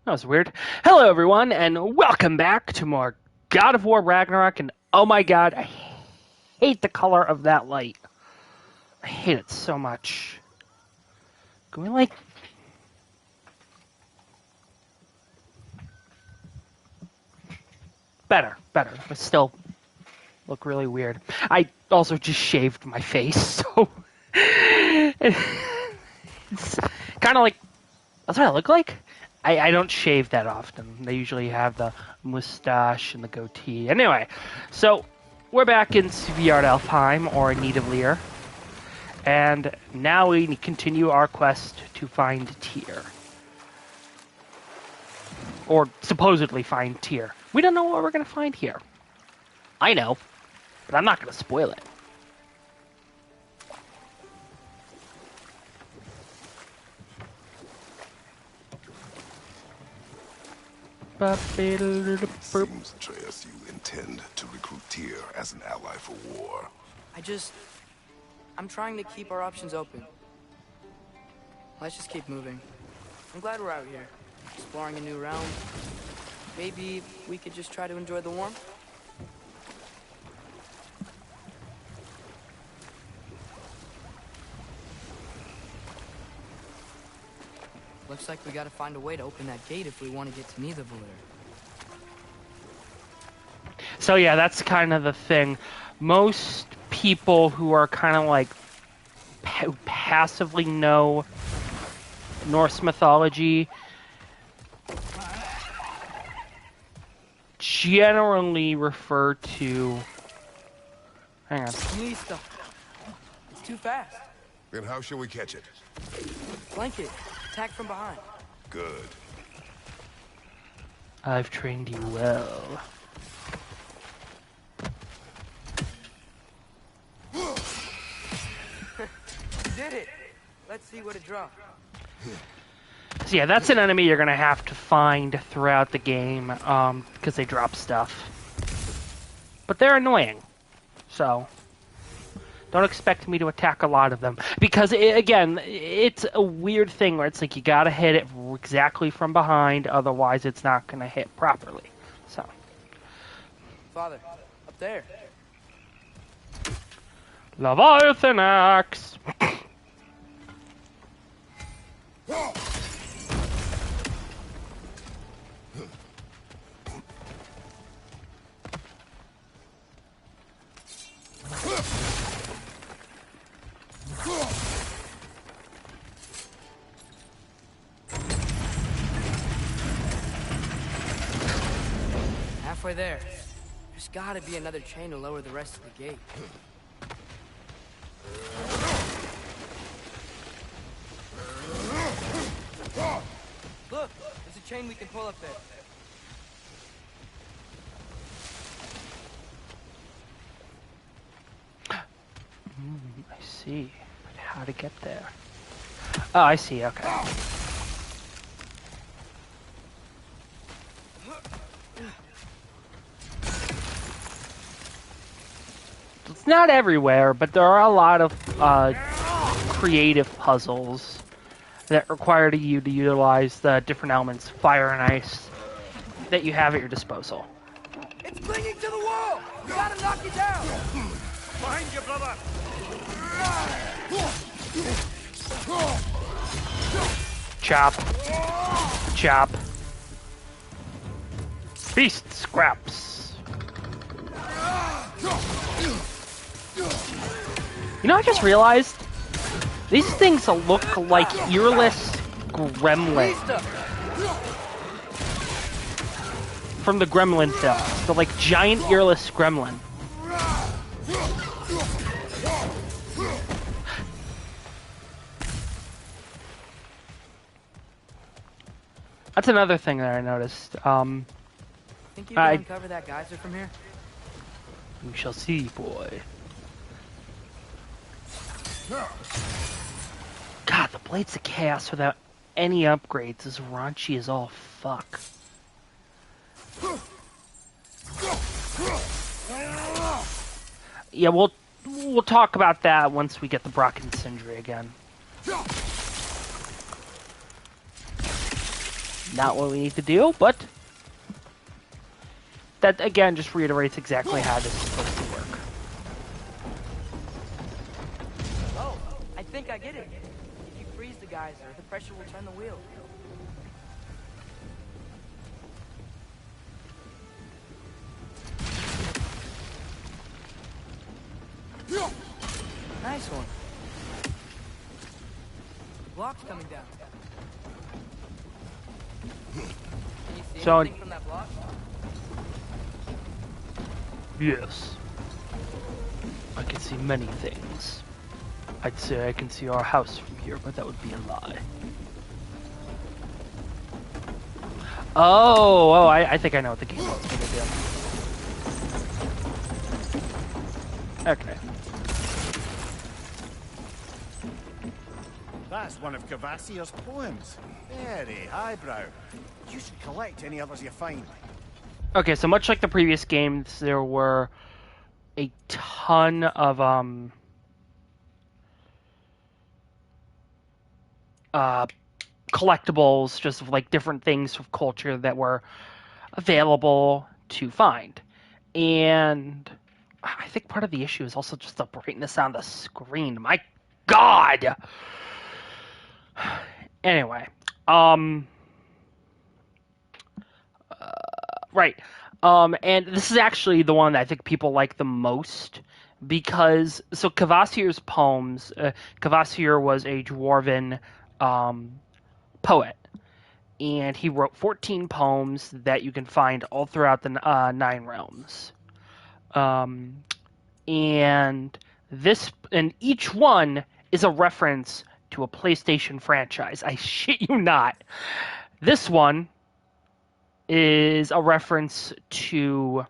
That was weird. Hello, everyone, and welcome back to more God of War Ragnarok. And oh my god, I hate the color of that light. I hate it so much. Can we, like... Better. But still look really weird. I also just shaved my face, so... it's kind of like... That's what I look like? I don't shave that often. They usually have the mustache and the goatee. Anyway, so we're back in Svartalfheim, or Nidavellir, and now we continue our quest to find Tyr. Or supposedly find Tyr. We don't know what we're going to find here. I know, but I'm not going to spoil it. Seems, Atreus, you intend to recruit Tyr as an ally for war. I'm trying to keep our options open. Let's just keep moving. I'm glad we're out here, exploring a new realm. Maybe we could just try to enjoy the warmth? Looks like we gotta find a way to open that gate if we want to get to Nidavellir. So yeah, that's kind of the thing. Most people who are kind of like passively know Norse mythology generally refer to... Hang on. It's too fast. Then how shall we catch it? Flank it. Attack from behind. Good. I've trained you well. Did it! Let's see what it dropped. So yeah, that's an enemy you're going to have to find throughout the game, because they drop stuff. But they're annoying. So, don't expect me to attack a lot of them. Because, again, it's a weird thing where it's like you gotta hit it exactly from behind, otherwise it's not gonna hit properly. So. Father, up there. Leviathan Axe! Halfway there. There's gotta be another chain to lower the rest of the gate. Look, there's a chain we can pull up there. I see. But how to get there? Oh, I see, okay. It's not everywhere, but there are a lot of creative puzzles that require you to utilize the different elements, fire and ice, that you have at your disposal. It's clinging to the wall! We gotta knock it down! Behind you, brother! Chop. Chop. Beast scraps. You know, I just realized these things look like earless gremlins from the Gremlin film. The like giant earless gremlin. That's another thing that I noticed. Think you can uncover that geyser from here? We shall see, boy. God, the Blades of Chaos without any upgrades is raunchy as all fuck. Yeah, we'll talk about that once we get the Brocken Sindri again. not what we need to do, but that again just reiterates exactly how this is supposed to work. Oh, I think I get it. If you freeze the geyser, the pressure will turn the wheel. Nice one. The block's coming down. Can you see So- anything from that block? Yes. I can see many things. I'd say I can see our house from here, but that would be a lie. Oh, I think I know what the game wants me to do. Okay. That's one of Cavassier's poems. Very highbrow. You should collect any others you find. Okay, so much like the previous games, there were a ton of collectibles, just of like different things of culture that were available to find. And I think part of the issue is also just the brightness on the screen. My God! Anyway, right. And this is actually the one that I think people like the most because, so Cavassier's poems, Cavassier was a dwarven poet, and he wrote 14 poems that you can find all throughout the Nine Realms. And each one is a reference to a PlayStation franchise. I shit you not. This one is a reference to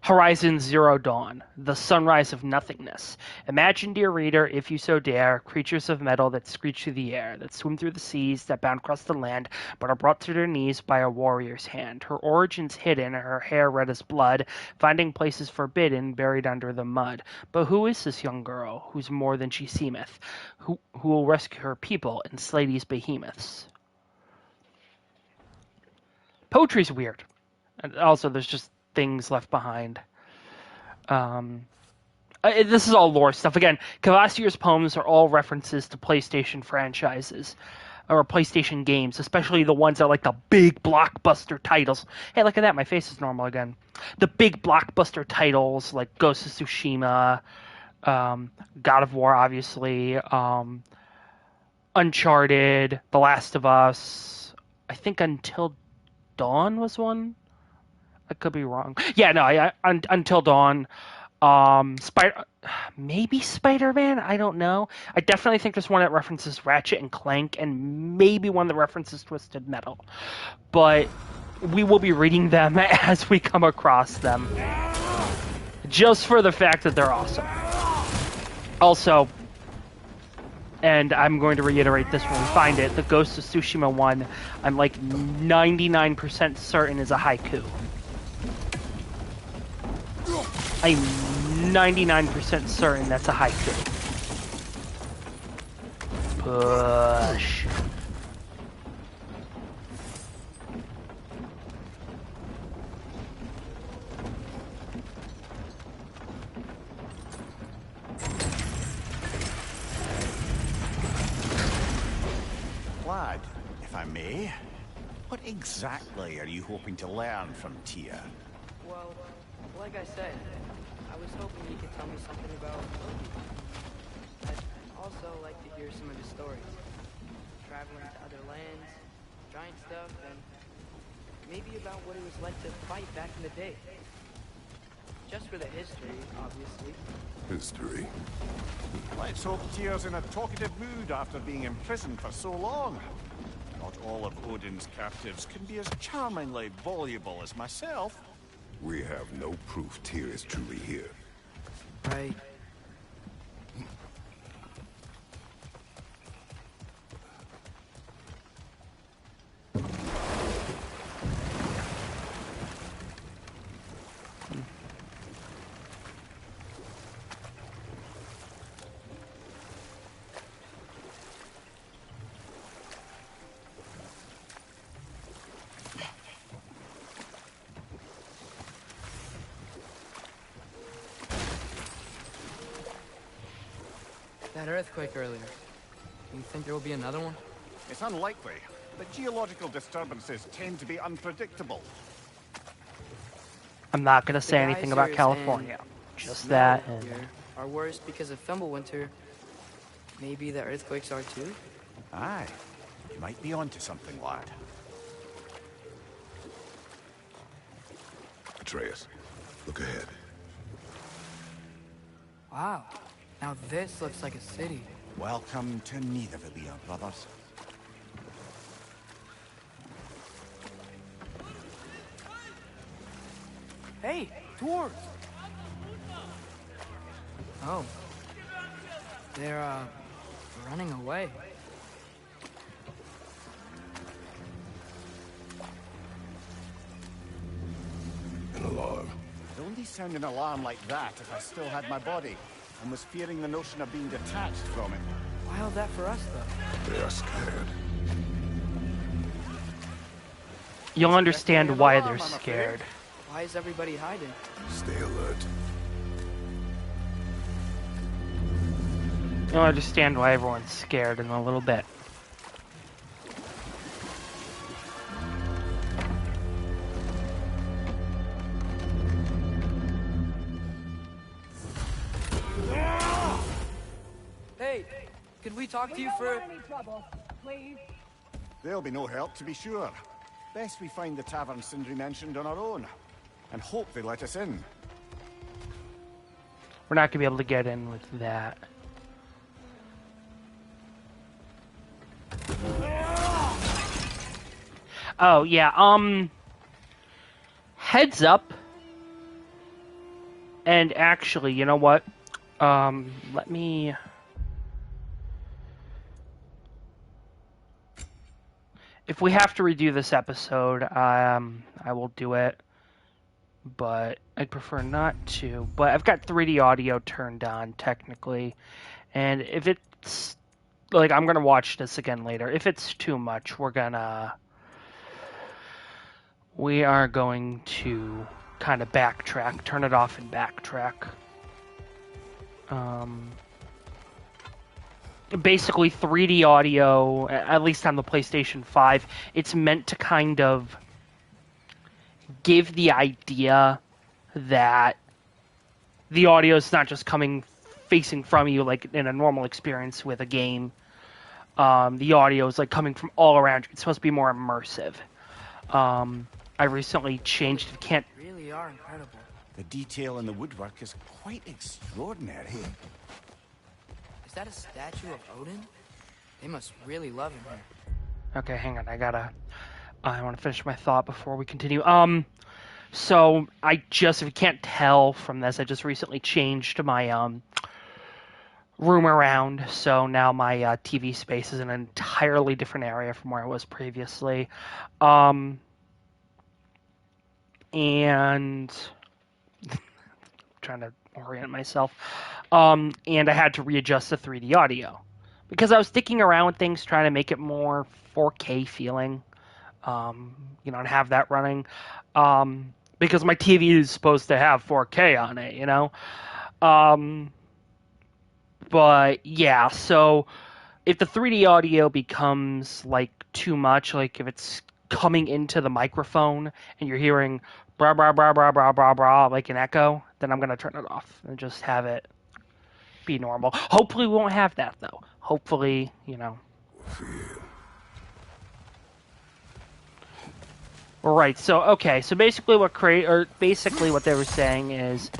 Horizon Zero Dawn, the sunrise of nothingness. Imagine, dear reader, if you so dare, creatures of metal that screech through the air, that swim through the seas, that bound across the land, but are brought to their knees by a warrior's hand. Her origins hidden, her hair red as blood, finding places forbidden, buried under the mud. But who is this young girl, who's more than she seemeth, who will rescue her people and slay these behemoths? Poetry's weird. And also, there's just things left behind. This is all lore stuff. Again, Cavassier's poems are all references to PlayStation franchises or PlayStation games, especially the ones that are like the big blockbuster titles. Hey, look at that. My face is normal again. The big blockbuster titles like Ghost of Tsushima, God of War, obviously, Uncharted, The Last of Us. I think Until Dawn was one. I could be wrong. Yeah, no, Until Dawn. Maybe Spider-Man. I don't know. I definitely think there's one that references Ratchet and Clank, and maybe one that references Twisted Metal. But we will be reading them as we come across them, just for the fact that they're awesome. Also, and I'm going to reiterate this when we find it, the Ghost of Tsushima one, I'm like 99% certain is a haiku. I'm 99% certain that's a haiku. Push. Lad, if I may, what exactly are you hoping to learn from Tia? Well, like I said, I was hoping you could tell me something about Loki. I'd also like to hear some of his stories. Traveling to other lands, giant stuff, and maybe about what it was like to fight back in the day. Just for the history, obviously. History. Let's hope Tia's in a talkative mood after being imprisoned for so long. Not all of Odin's captives can be as charmingly voluble as myself. We have no proof Tyr is truly here. Right. That earthquake earlier. You think there will be another one? It's unlikely, but geological disturbances tend to be unpredictable. I'm not gonna say The anything about geysers California. and Just snow that. And here are worse because of Fimbulwinter. Maybe the earthquakes are too? Aye, you might be onto something, lad. Atreus, look ahead. Wow. Now this looks like a city. Welcome to Nidavellir, brothers. Hey, dwarves! Oh. They're, running away. An alarm. I'd only sound an alarm like that if I still had my body, and was fearing the notion of being detached from it. Wild that for us, though. They are scared. you'll understand Definitely an why alarm, they're I'm afraid. scared. Why is everybody hiding? Stay alert. You'll understand why everyone's scared in a little bit. Hey, could we talk to you don't for... want any trouble, please. There'll be no help, to be sure. Best we find the tavern Sindri mentioned on our own, and hope they let us in. We're not gonna be able to get in with that. Oh yeah, heads up. And actually, you know what? Let me... If we have to redo this episode, I will do it. But I'd prefer not to. But I've got 3D audio turned on, technically. And if it's... Like, I'm gonna watch this again later. If it's too much, we are going to kind of backtrack, turn it off and backtrack. Basically 3D audio, at least on the PlayStation 5, it's meant to kind of give the idea that the audio is not just coming facing from you like in a normal experience with a game. The audio is like coming from all around you. It's supposed to be more immersive. I recently changed. You can't. Really are incredible. The detail in the woodwork is quite extraordinary. Is that a statue of Odin? They must really love him here. Okay, hang on. I want to finish my thought before we continue. So I just, if you can't tell from this, I just recently changed my room around. So now my TV space is in an entirely different area from where it was previously. And trying to orient myself. And I had to readjust the 3D audio because I was sticking around with things, trying to make it more 4K feeling, and have that running. Because my TV is supposed to have 4K on it, But yeah, so if the 3D audio becomes like too much, like if it's coming into the microphone and you're hearing blah blah blah blah blah blah blah like an echo, then I'm gonna turn it off and just have it be normal. Hopefully we won't have that though. Hopefully, Right, so okay, so basically what they were saying is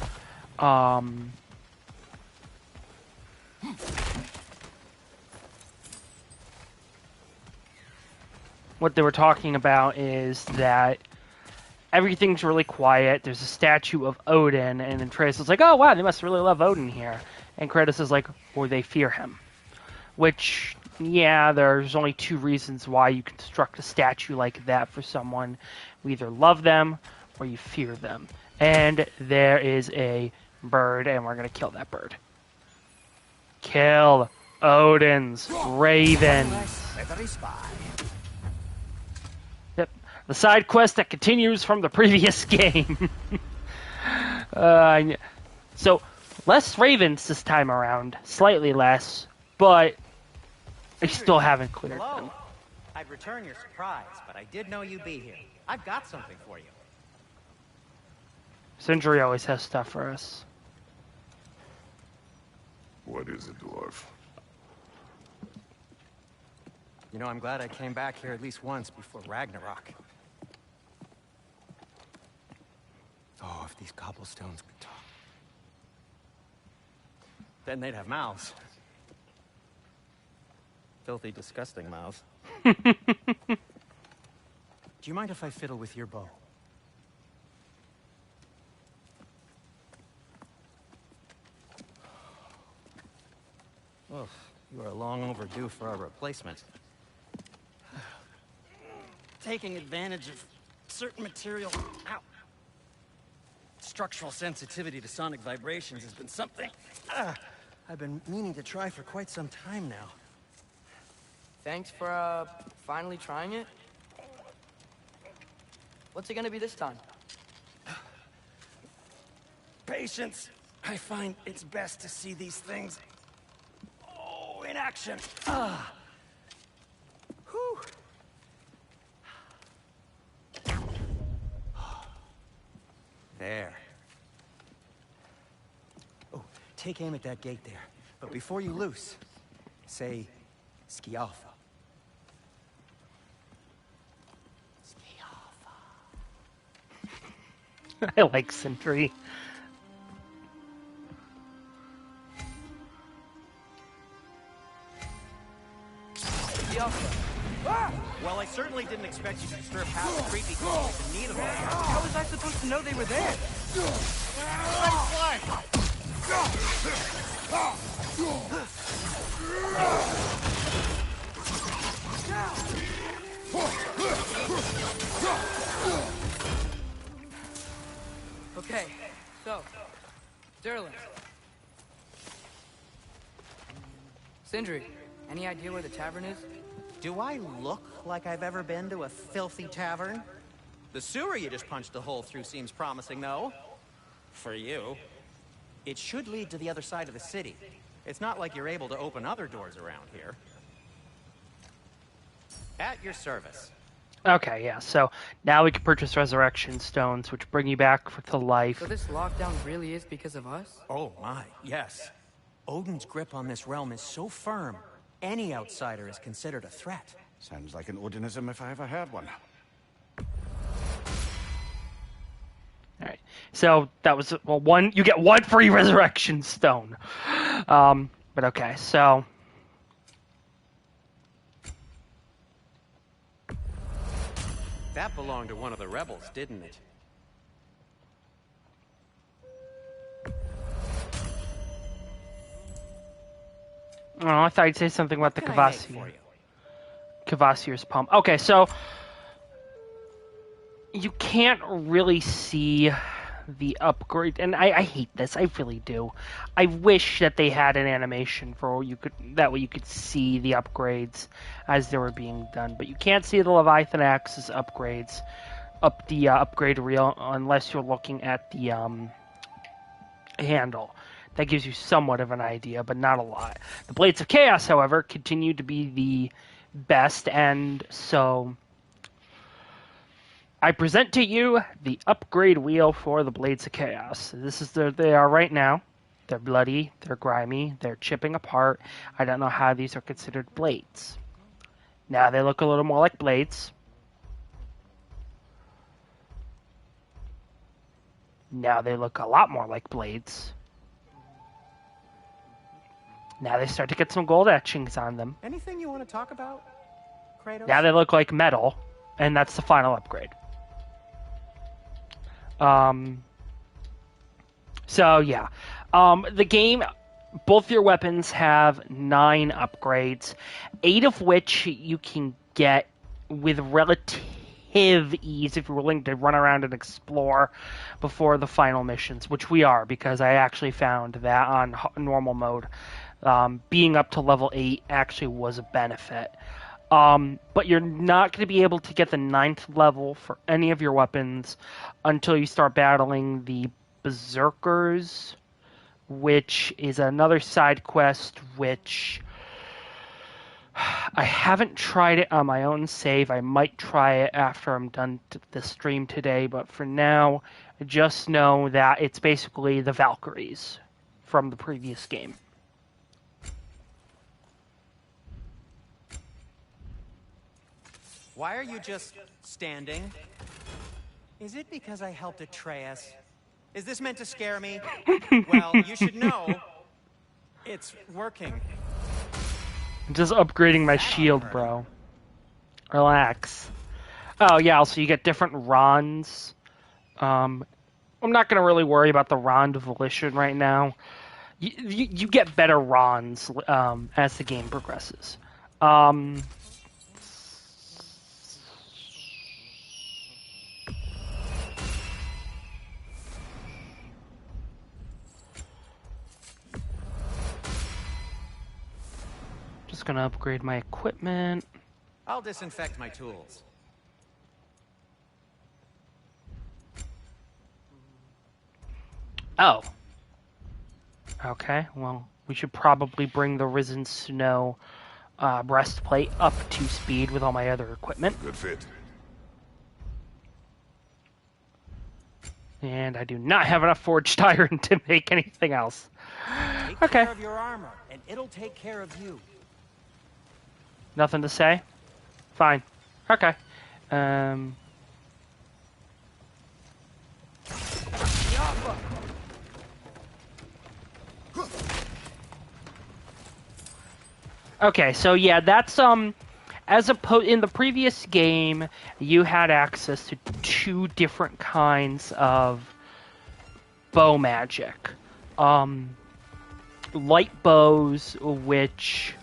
what they were talking about is that everything's really quiet. There's a statue of Odin, and then Atreus is like, oh wow, they must really love Odin here. And Kratos is like, or they fear him. Which, yeah, there's only two reasons why you construct a statue like that for someone. You either love them, or you fear them. And there is a bird, and we're going to kill that bird. Kill Odin's raven. Yep. The side quest that continues from the previous game. So, Less ravens this time around. Slightly less, but I still haven't cleared Hello. them. I'd return your surprise, but I did know you'd be here. I've got something for you. Sindri always has stuff for us. What is it, dwarf? You know, I'm glad I came back here at least once before Ragnarok. Oh, if these cobblestones could talk. Then they'd have mouths. Filthy, disgusting mouths. Do you mind if I fiddle with your bow? Oh, you are long overdue for a replacement. Taking advantage of certain material. Ow. Structural sensitivity to sonic vibrations has been something I've been meaning to try for quite some time now. Thanks for, finally trying it. What's it gonna be this time? Patience. I find it's best to see these things, in action. Whew. There. Oh, take aim at that gate there. But before you loose, say, Skialfa. I like Sindri. Well, I certainly didn't expect you to disturb half the creepy creatures in need of us. How was I supposed to know they were there? Okay, so, Derlin. Sindri, any idea where the tavern is? Do I look like I've ever been to a filthy tavern? The sewer you just punched a hole through seems promising, though. For you. It should lead to the other side of the city. It's not like you're able to open other doors around here. At your service. Okay, yeah, so now we can purchase resurrection stones, which bring you back to life. So this lockdown really is because of us? Oh my, yes. Odin's grip on this realm is so firm, any outsider is considered a threat. Sounds like an Odinism if I ever heard one. Alright, so that was, well, you get one free resurrection stone. But okay, so... That belonged to one of the rebels, didn't it? Oh, I thought you'd say something about the What can I make for you? Kvasir's palm. Okay, so you can't really see the upgrade, and I hate this. I really do. I wish that they had an animation for that way you could see the upgrades as they were being done. But you can't see the Leviathan Axe's upgrades up the upgrade reel unless you're looking at the handle. That gives you somewhat of an idea, but not a lot. The Blades of Chaos, however, continue to be the best, and so I present to you the upgrade wheel for the Blades of Chaos. This is they are right now. They're bloody, they're grimy, they're chipping apart. I don't know how these are considered blades. Now they look a little more like blades. Now they look a lot more like blades. Now they start to get some gold etchings on them. Anything you want to talk about, Kratos? Now they look like metal, and that's the final upgrade. So yeah, the game, both your weapons have 9 upgrades, 8 of which you can get with relative ease if you're willing to run around and explore before the final missions, which we are, because I actually found that on normal mode, being up to level 8 actually was a benefit. But you're not going to be able to get the 9th level for any of your weapons until you start battling the Berserkers which is another side quest which I haven't tried it on my own save. I might try it after I'm done the stream today, but for now, just know that it's basically the Valkyries from the previous game. Why are you just standing? Is it because I helped Atreus? Is this meant to scare me? Well, you should know it's working. I'm just upgrading my shield, bro. Relax. Oh, yeah, also you get different Rons. I'm not going to really worry about the Rond Volition right now. You get better Rons as the game progresses. Just going to upgrade my equipment. I'll disinfect my tools. Oh. Okay, well, we should probably bring the Risen Snow breastplate up to speed with all my other equipment. Good fit. And I do not have enough forged iron to make anything else. Take care of your armor, and it'll take care of you. Nothing to say? Fine. Okay. Okay, so yeah, that's as opposed in the previous game, you had access to 2 different kinds of bow magic. Light bows, which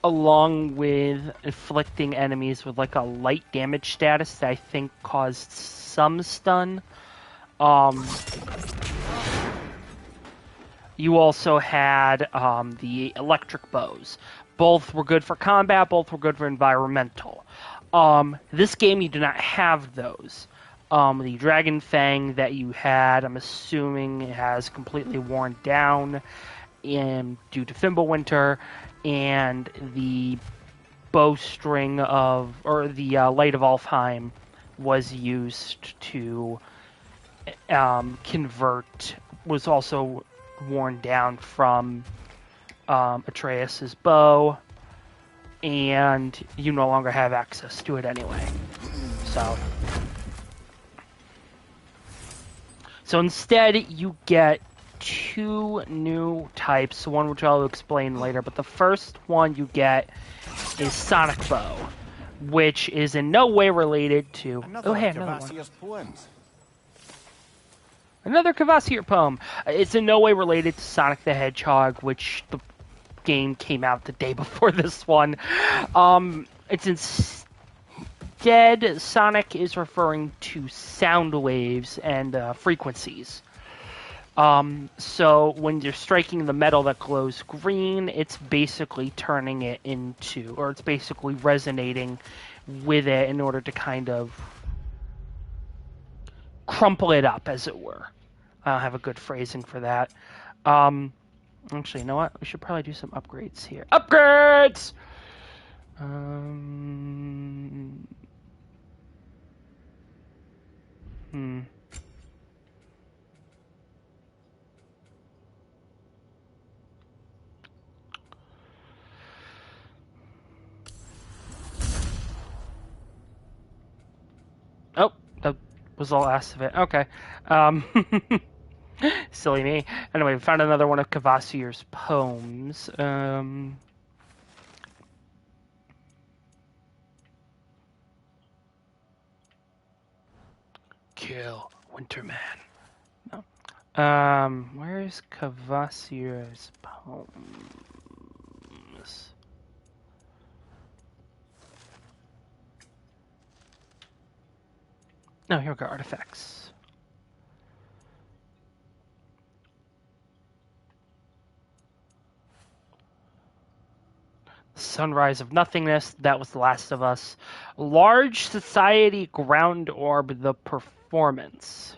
along with inflicting enemies with like a light damage status that I think caused some stun. You also had the electric bows. Both were good for combat, both were good for environmental. This game, you do not have those. The Dragon Fang that you had, I'm assuming, has completely worn down due to Fimbulwinter, and the bowstring or the Light of Alfheim was used to convert, was also worn down from Atreus's bow, and you no longer have access to it anyway. So instead, you get 2 new types, one which I'll explain later, but the first one you get is Sonic Bow, which is in no way related to... Another one. Another Kvasir poem. It's in no way related to Sonic the Hedgehog, which the game came out the day before this one. It's instead, Sonic is referring to sound waves and frequencies. So when you're striking the metal that glows green, it's basically turning it into, or it's basically resonating with it in order to kind of crumple it up, as it were. I don't have a good phrasing for that. Actually, you know what? We should probably do some upgrades here. Upgrades! Oh, that was the last of it. Okay. Silly me. Anyway, we found another one of Kvasir's poems. Kill Winterman. No. Where's Kvasir's poems? No, here we go. Artifacts. Sunrise of Nothingness, that was The Last of Us. Large Society Ground Orb, The Performance.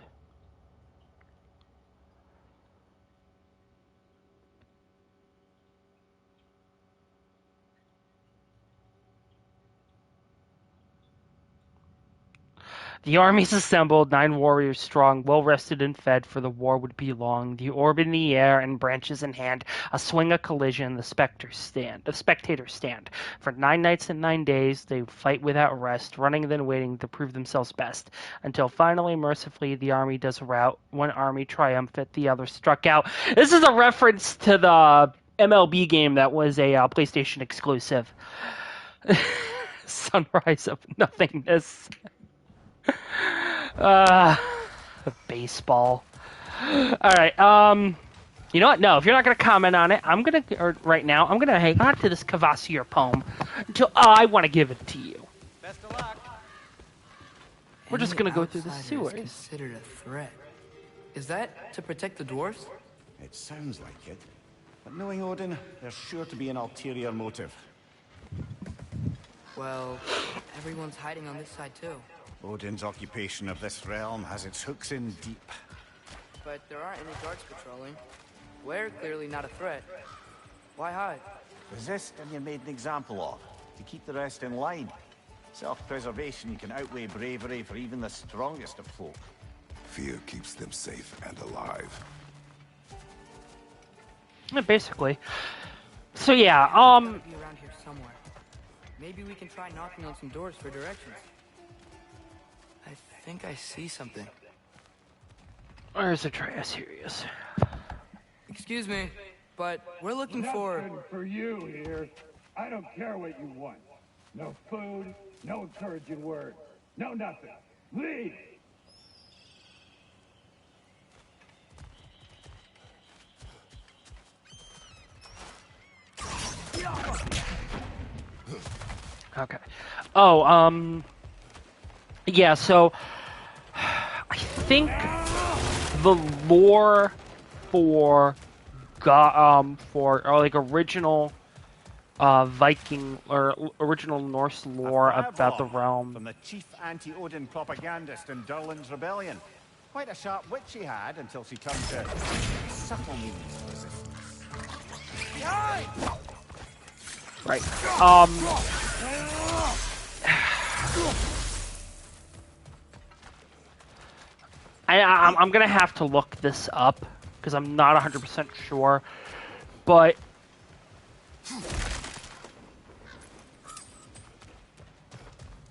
The armies assembled, 9 warriors strong, well rested and fed, for the war would be long. The orb in the air and branches in hand, a swing, a collision, the spectators stand. For 9 nights and 9 days they fight without rest, running then waiting to prove themselves best, until finally, mercifully, the army does rout. One army triumphant, the other struck out. This is a reference to the MLB game that was a PlayStation exclusive. Sunrise of Nothingness. Baseball. All right. You know what? No, if you're not gonna comment on it, right now, I'm gonna hang on to this Cavassier poem until I want to give it to you. Best of luck. We're just gonna go through the Outsider is sewers. Considered a threat. Is that to protect the dwarves? It sounds like it. But knowing Odin, there's sure to be an ulterior motive. Well, everyone's hiding on this side too. Odin's occupation of this realm has its hooks in deep. But there aren't any guards patrolling. We're clearly not a threat. Why hide? Resist and you're made an example of, to keep the rest in line. Self-preservation can outweigh bravery for even the strongest of folk. Fear keeps them safe and alive. Yeah, basically. So yeah, Gotta be around here somewhere. Maybe we can try knocking on some doors for directions. I think I see something. where's Atreus? Here he is. Excuse me, but we're looking for... Nothing for you here. I don't care what you want. No food, no encouraging words, no nothing. Leave! Okay. Oh, yeah, so I think the lore for original Viking or original Norse lore about the realm. From the chief anti-Odin propagandist in Durlin's rebellion. Quite a sharp wit she had until she turned to subtle means of resistance. Right. I'm gonna have to look this up because I'm not 100% sure, but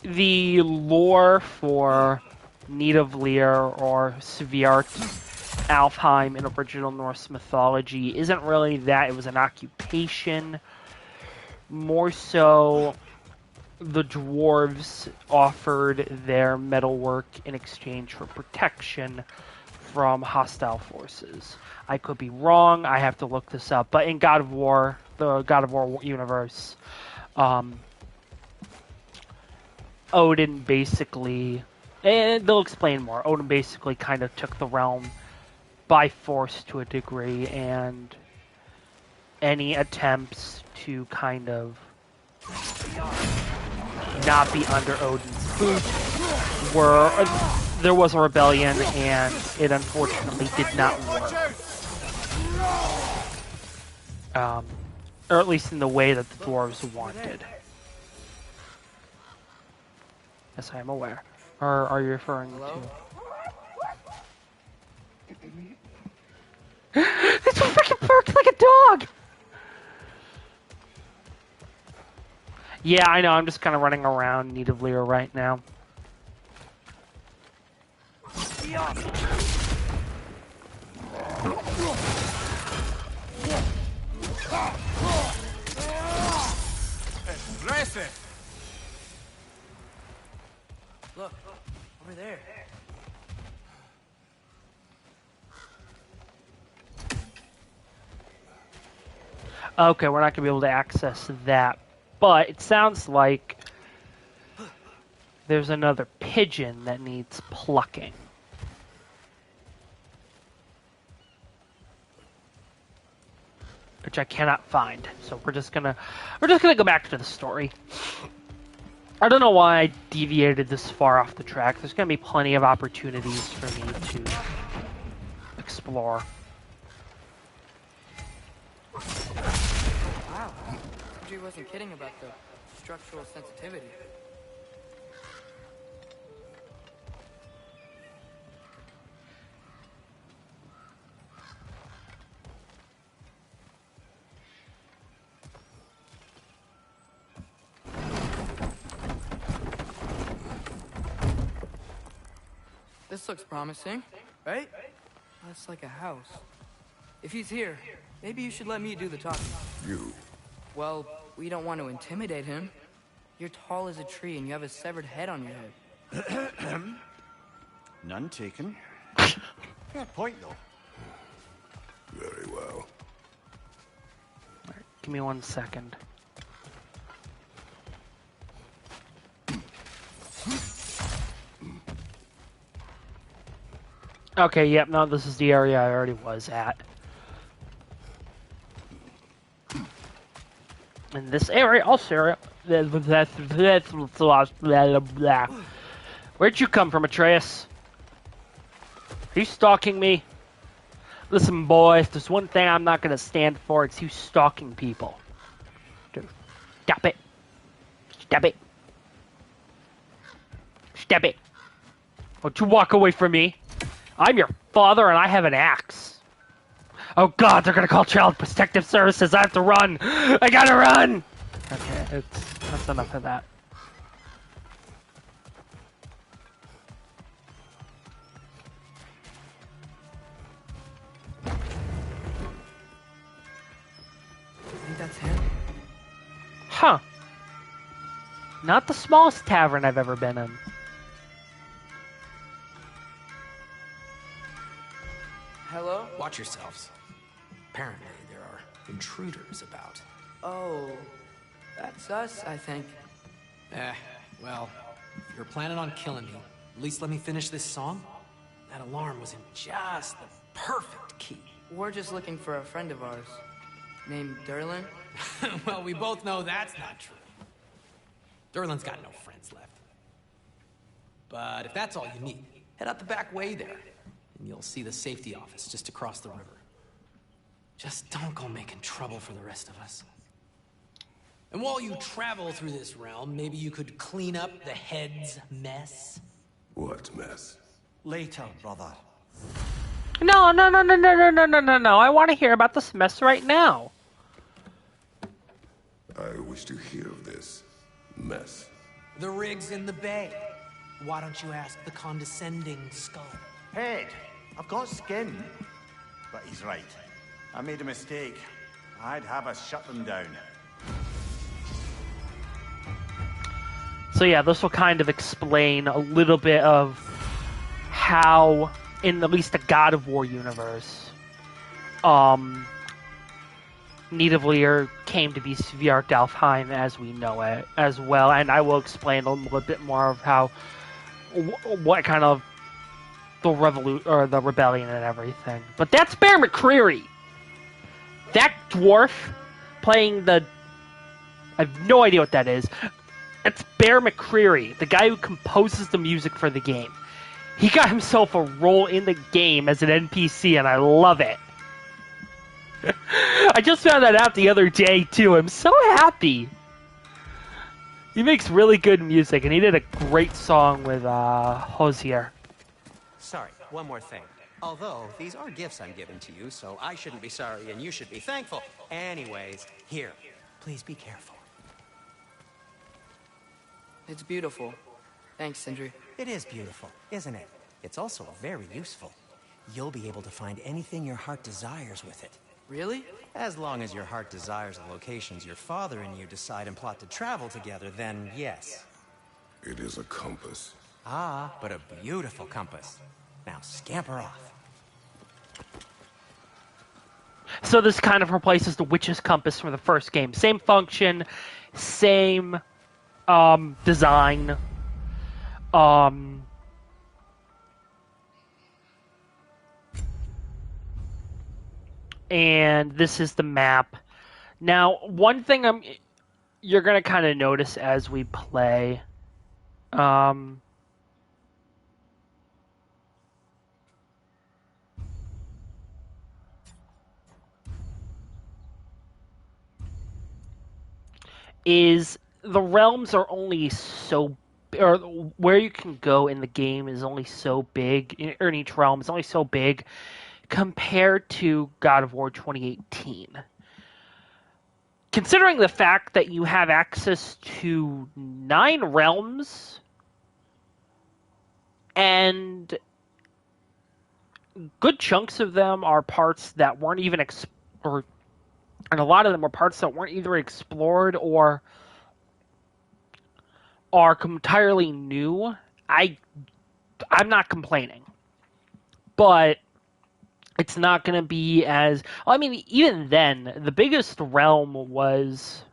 the lore for Nidavellir or Svart Alfheim in original Norse mythology isn't really that. It was an occupation. More so, the dwarves offered their metalwork in exchange for protection from hostile forces. I could be wrong. I have to look this up. But in God of War, the God of War universe, Odin basically, and they'll explain more, Odin basically kind of took the realm by force to a degree, and any attempts to kind of not be under Odin's boot there was a rebellion, and it unfortunately did not work. Or at least in the way that the dwarves wanted. Yes, I am aware. Or are you referring to... It's freaking barked like a dog! Yeah, I know, I'm just kind of running around Nidavellir right now. Impressive! Look, over there. Okay, we're not going to be able to access that, but it sounds like there's another pigeon that needs plucking. Which I cannot find, so we're just gonna go back to the story. I don't know why I deviated this far off the track. There's gonna be plenty of opportunities for me to explore. Wow, G wasn't kidding about the structural sensitivity. This looks promising, right? That's like a house. If he's here, maybe you should let me do the talking. You. Well, we don't want to intimidate him. You're tall as a tree and you have a severed head on your head. None taken. Fair point, though. Very well. Give me 1 second. Okay, yep, no, this is the area I already was at. In this area, also, where'd you come from, Atreus? Are you stalking me? Listen, boys, there's one thing I'm not gonna stand for, it's you stalking people. Dude, stop it. Stop it. Stop it. Don't you walk away from me. I'm your father and I have an axe. Oh god, they're gonna call Child Protective Services. I have to run. I gotta run. Okay, that's enough of that. I think that's him. Huh. Not the smallest tavern I've ever been in. Hello? Watch yourselves. Apparently, there are intruders about. Oh, that's us, I think. Well, if you're planning on killing me, at least let me finish this song. That alarm was in just the perfect key. We're just looking for a friend of ours. Named Derlin? Well, we both know that's not true. Derlin's got no friends left. But if that's all you need, head out the back way there, and you'll see the safety office just across the river. Just don't go making trouble for the rest of us. And while you travel through this realm, maybe you could clean up the head's mess? What mess? Later, brother. No. I want to hear about this mess right now. I wish to hear of this mess. The rig's in the bay. Why don't you ask the condescending skull? Head, I've got skin. But he's right. I made a mistake. I'd have us shut them down. So yeah, this will kind of explain a little bit of how, in at least the God of War universe, Nidavellir came to be Svartalfheim as we know it as well, and I will explain a little bit more of how, what kind of the rebellion and everything. But that's Bear McCreary. That dwarf playing the, I have no idea what that is. It's Bear McCreary, the guy who composes the music for the game. He got himself a role in the game as an NPC, and I love it. I just found that out the other day, too. I'm so happy. He makes really good music, and he did a great song with Hosier. Sorry, one more thing. Although, these are gifts I'm giving to you, so I shouldn't be sorry and you should be thankful. Anyways, here, please be careful. It's beautiful. Thanks, Sindri. It is beautiful, isn't it? It's also very useful. You'll be able to find anything your heart desires with it. Really? As long as your heart desires the locations your father and you decide and plot to travel together, then yes. It is a compass. Ah, but a beautiful compass. Now scamper off. So this kind of replaces the Witch's Compass from the first game. Same function, same design. And this is the map. Now, one thing you're gonna kind of notice as we play, is the realms are only so, or where you can go in the game is only so big, or in each realm is only so big compared to God of War 2018. Considering the fact that you have access to 9 realms and good chunks of them are parts that weren't even and a lot of them were parts that weren't either explored or are entirely new. I'm not complaining, but it's not going to be as. I mean, even then, the biggest realm was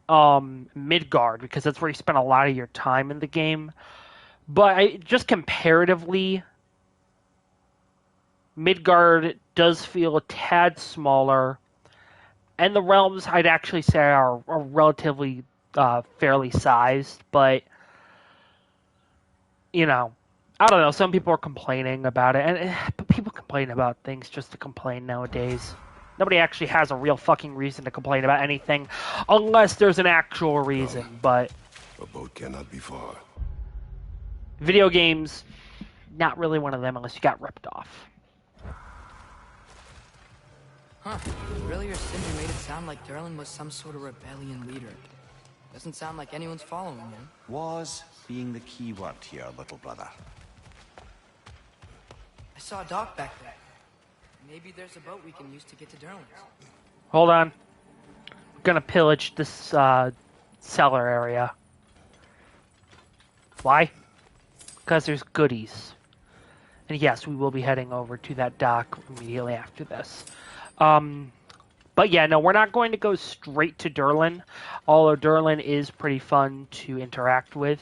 Midgard, because that's where you spend a lot of your time in the game. But just comparatively, Midgard does feel a tad smaller, and the realms I'd actually say are relatively fairly sized. But I don't know. Some people are complaining about it, but people complain about things just to complain nowadays. Nobody actually has a real fucking reason to complain about anything, unless there's an actual reason. But A boat cannot be far. video games, not really one of them unless you got ripped off. Huh. Earlier, Sindri made it sound like Durlin was some sort of rebellion leader. Doesn't sound like anyone's following him. Was being the key word here, little brother. I saw a dock back there. Maybe there's a boat we can use to get to Durlin's. Hold on. I'm gonna pillage this cellar area. Why? Because there's goodies. And yes, we will be heading over to that dock immediately after this. But yeah, no, we're not going to go straight to Durlin, although Durlin is pretty fun to interact with.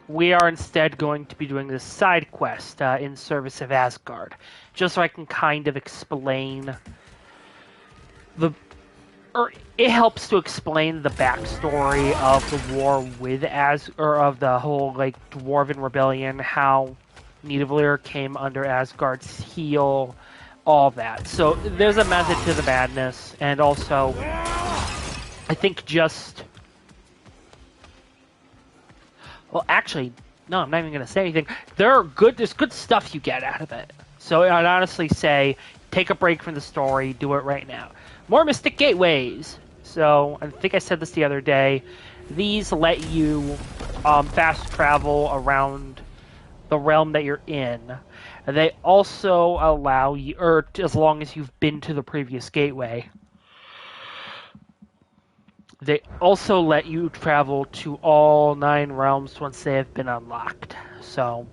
We are instead going to be doing this side quest in service of Asgard, just so I can kind of explain it helps to explain the backstory of the war with of the whole dwarven rebellion, how Nidavellir came under Asgard's heel, all that. So there's a method to the madness, and also I think well, actually, no, I'm not even going to say anything. There's good stuff you get out of it. So I'd honestly say, take a break from the story, do it right now. More Mystic Gateways. So, I think I said this the other day. These let you fast travel around the realm that you're in. And they also allow you, or as long as you've been to the previous gateway, they also let you travel to all 9 realms once they have been unlocked. So,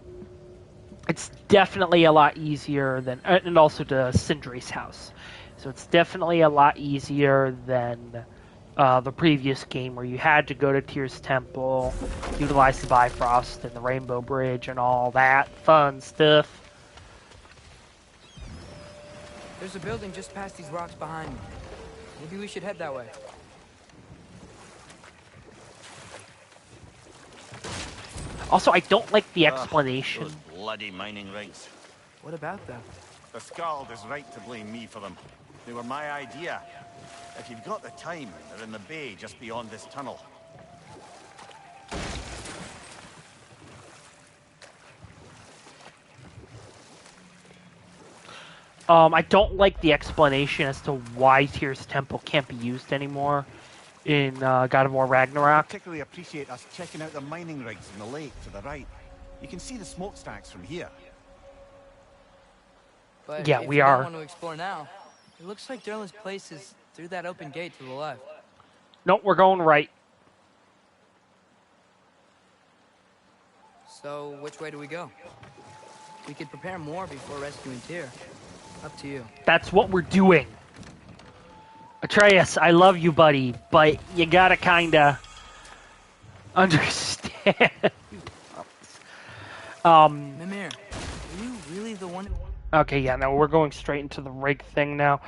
it's definitely a lot easier than, and also to Sindri's house. So it's definitely a lot easier than the previous game where you had to go to Tyr's Temple, utilize the Bifrost and the Rainbow Bridge and all that fun stuff. There's a building just past these rocks behind me. Maybe we should head that way. Also, I don't like the explanation. Those bloody mining rigs. What about them? The Skald is right to blame me for them. They were my idea. If you've got the time, they're in the bay just beyond this tunnel. I don't like the explanation as to why Tyr's Temple can't be used anymore in God of War Ragnarok. I particularly appreciate us checking out the mining rigs in the lake to the right. You can see the smokestacks from here. But yeah, if we you are. don't want to explore now, it looks like Durlin's place is through that open gate to the left. Nope, we're going right. So, which way do we go? We could prepare more before rescuing Tyr. Up to you. That's what we're doing. Atreus, I love you, buddy, but you gotta kinda understand. Mimir, are you really the one? Okay, yeah, no, we're going straight into the rig thing now.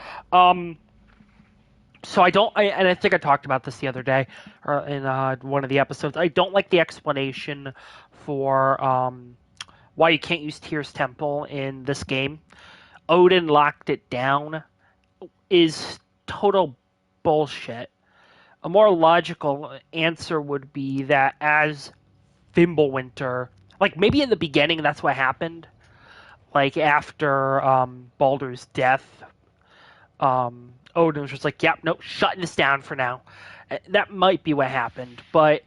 So I think I talked about this the other day, or in one of the episodes. I don't like the explanation for why you can't use Tyr's Temple in this game. Odin locked it down is total bullshit. A more logical answer would be that as Fimbulwinter, maybe in the beginning that's what happened. After Baldur's death, Odin was just like, yep, nope, shutting this down for now. That might be what happened, but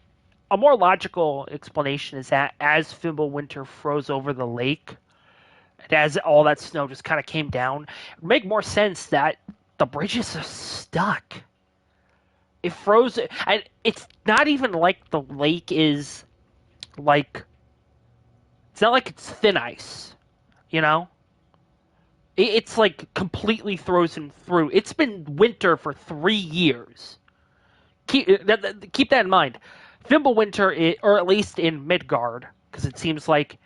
a more logical explanation is that as Fimbulwinter froze over the lake, and as all that snow just kind of came down, it would make more sense that the bridges are stuck. It froze, and it's not even like the lake is like, it's not like it's thin ice, you know? It's like completely frozen through. It's been winter for 3 years. Keep that in mind. Fimbulwinter, or at least in Midgard, because it seems like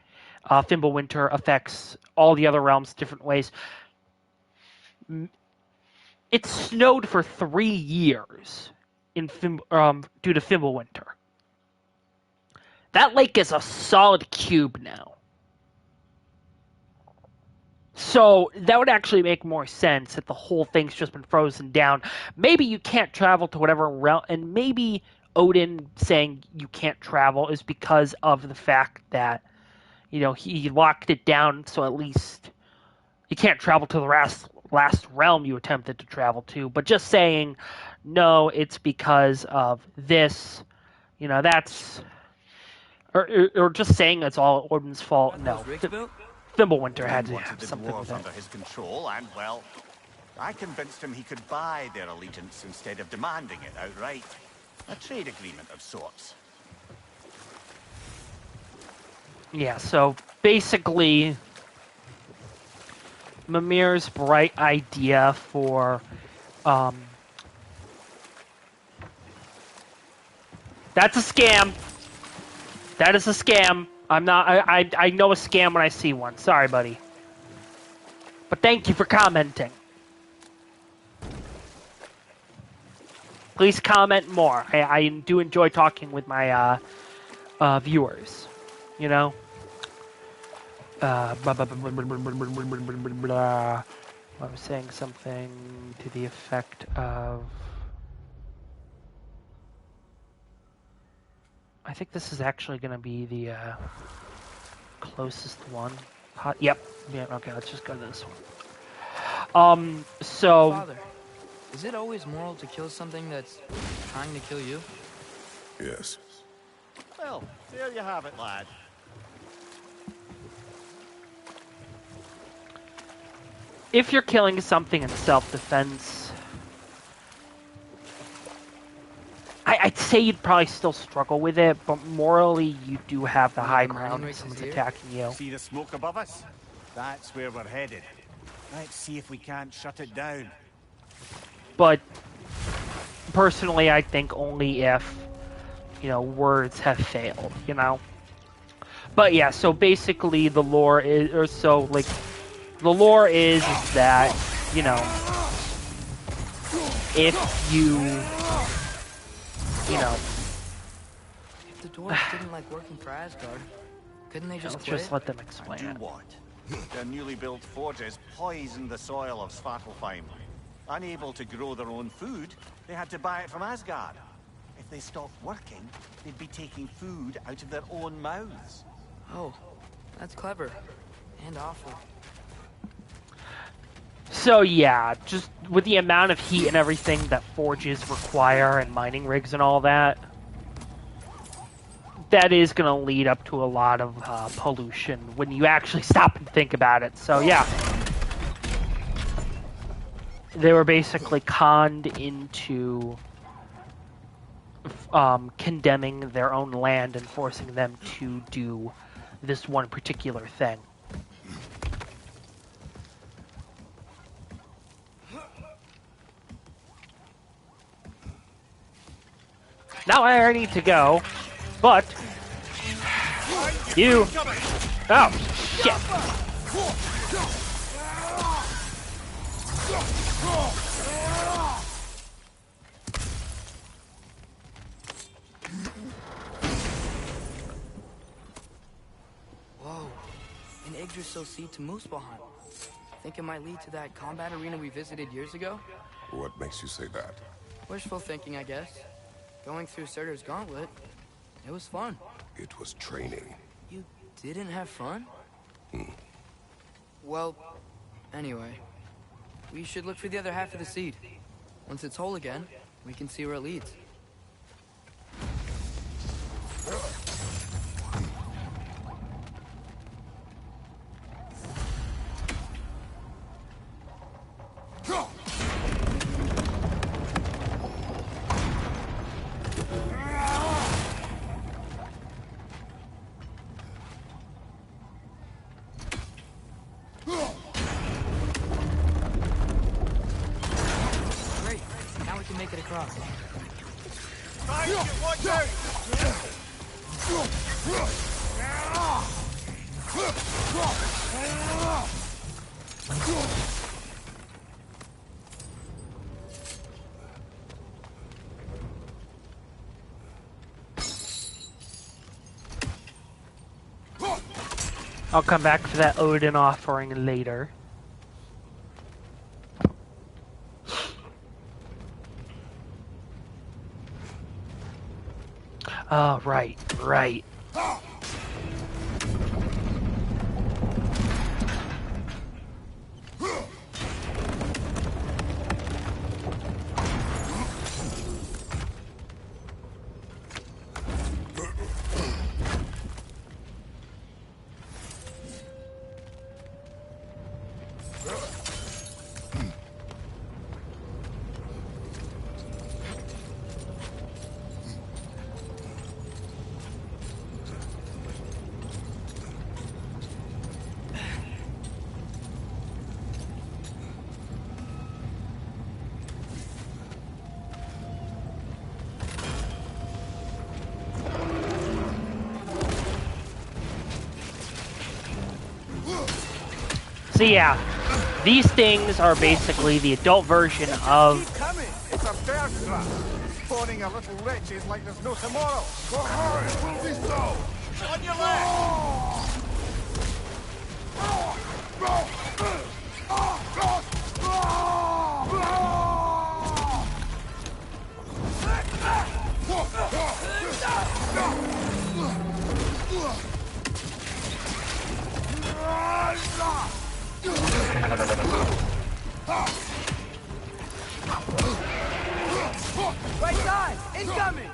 Fimbulwinter affects all the other realms different ways. It snowed for 3 years due to Fimbulwinter. That lake is a solid cube now. So that would actually make more sense if the whole thing's just been frozen down. Maybe you can't travel to whatever realm, and maybe Odin saying you can't travel is because of the fact that, you know, he locked it down, so at least you can't travel to the last realm you attempted to travel to. But just saying, no, it's because of this, you know, that's... Or just saying it's all Odin's fault, no. Fimbulwinter had to have something with it. Under his control, and well, I convinced him he could buy their allegiance instead of demanding it outright. A trade agreement of sorts. Yeah, so basically, Mimir's bright idea for that's a scam. That is a scam. I'm not. I know a scam when I see one. Sorry, buddy. But thank you for commenting. Please comment more. I do enjoy talking with my viewers. You know. I was saying something to the effect of. I think this is actually going to be the closest one. Yep. Yeah. Okay. Let's just go to this one. So. Father, is it always moral to kill something that's trying to kill you? Yes. Well, there you have it, lad. If you're killing something in self-defense, I'd say you'd probably still struggle with it, but morally you do have the high ground if someone's attacking you. See the smoke above us? That's where we're headed. Let's see if we can't shut it down. But personally, I think only if, you know, words have failed, you know? But yeah, so basically the lore is, or so, like, the lore is that, you know, if you know... If the dwarves didn't like working for Asgard, couldn't they just quit? Just let them explain it. Do what? Their newly built forges poisoned the soil of Svartalfheim. Unable to grow their own food, they had to buy it from Asgard. If they stopped working, they'd be taking food out of their own mouths. Oh, that's clever. And awful. So yeah, just with the amount of heat and everything that forges require and mining rigs and all that, that is going to lead up to a lot of pollution when you actually stop and think about it. So yeah, they were basically conned into condemning their own land and forcing them to do this one particular thing. Now I already need to go, but you... Oh, shit. Whoa, an Yggdrasil seed to Muspelheim. Think it might lead to that combat arena we visited years ago? What makes you say that? Wishful thinking, I guess. Going through Surtur's gauntlet, it was fun. It was training. You didn't have fun? Well, anyway, we should look for the other half of the seed. Once it's whole again, we can see where it leads. get across. Watch out! I'll come back for that Odin offering later. Oh, right. So yeah, these things are basically the adult version of... Keep coming! It's a bear trap! Spawning a little wretches like there's no tomorrow! Don't worry, it will be so! On your left! Right side! Incoming!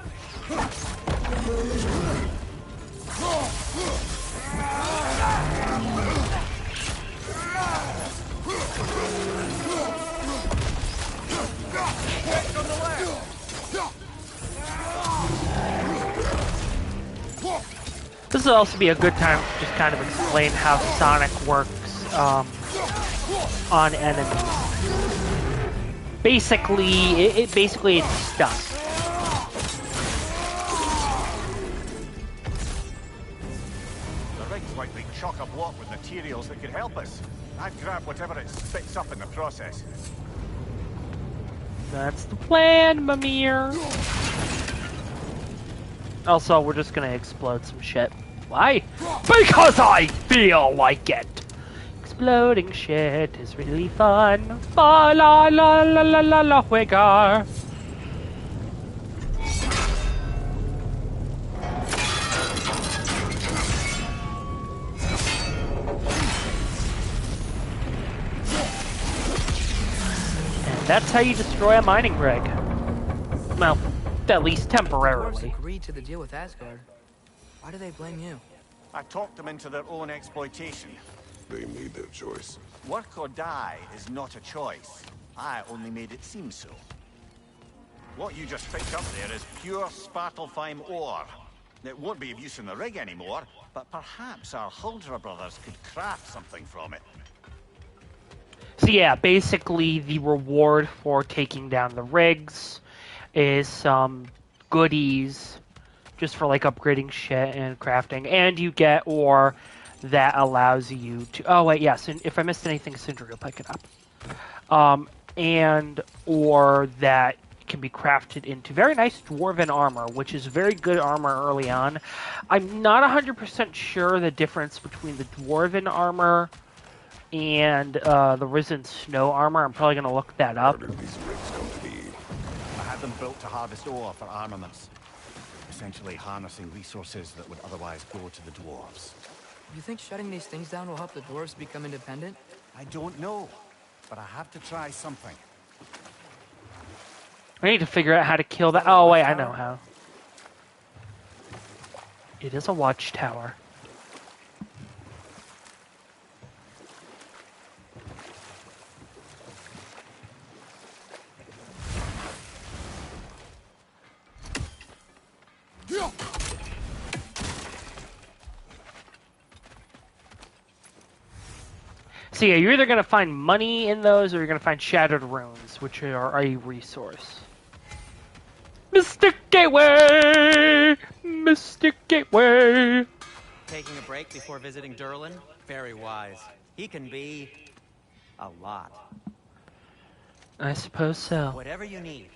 This would also be a good time to just kind of explain how Sonic works on enemies. Basically, it's stuck. The rig's likely chock-a-block with materials that could help us. I'd grab whatever it spits up in the process. That's the plan, Mimir. Also, we're just gonna explode some shit. Why? Because I feel like it! Exploding shit is really fun. Fa la la la la la la juegar. And that's how you destroy a mining rig. Well, at least The dwarves temporarily. agreed to the deal with Asgard. Why do they blame you? I talked them into their own exploitation. They made their choice. Work or die is not a choice. I only made it seem so. What you just picked up there is pure Svartalfheim ore. It won't be of use in the rig anymore, but perhaps our Huldra brothers could craft something from it. So yeah, basically the reward for taking down the rigs is some goodies just for like upgrading shit and crafting, and you get ore that allows you to... Oh wait, yes, and if I missed anything, Sindri will pick it up. And ore that can be crafted into very nice dwarven armor, which is very good armor early on. I'm not 100% sure the difference between the dwarven armor and the risen snow armor. I'm probably going to look that How up. did these rigs come to be? I had them built to harvest ore for armaments. Essentially harnessing resources that would otherwise go to the dwarves. You think shutting these things down will help the dwarves become independent? I don't know, but I have to try something. I need to figure out how to kill that. Oh wait, I know how. It is a watchtower. So yeah, you're either going to find money in those or you're going to find shattered runes, which are a resource. Mystic Gateway! Mystic Gateway! Taking a break before visiting Durlin? Very wise. He can be... a lot. I suppose so. Whatever you need.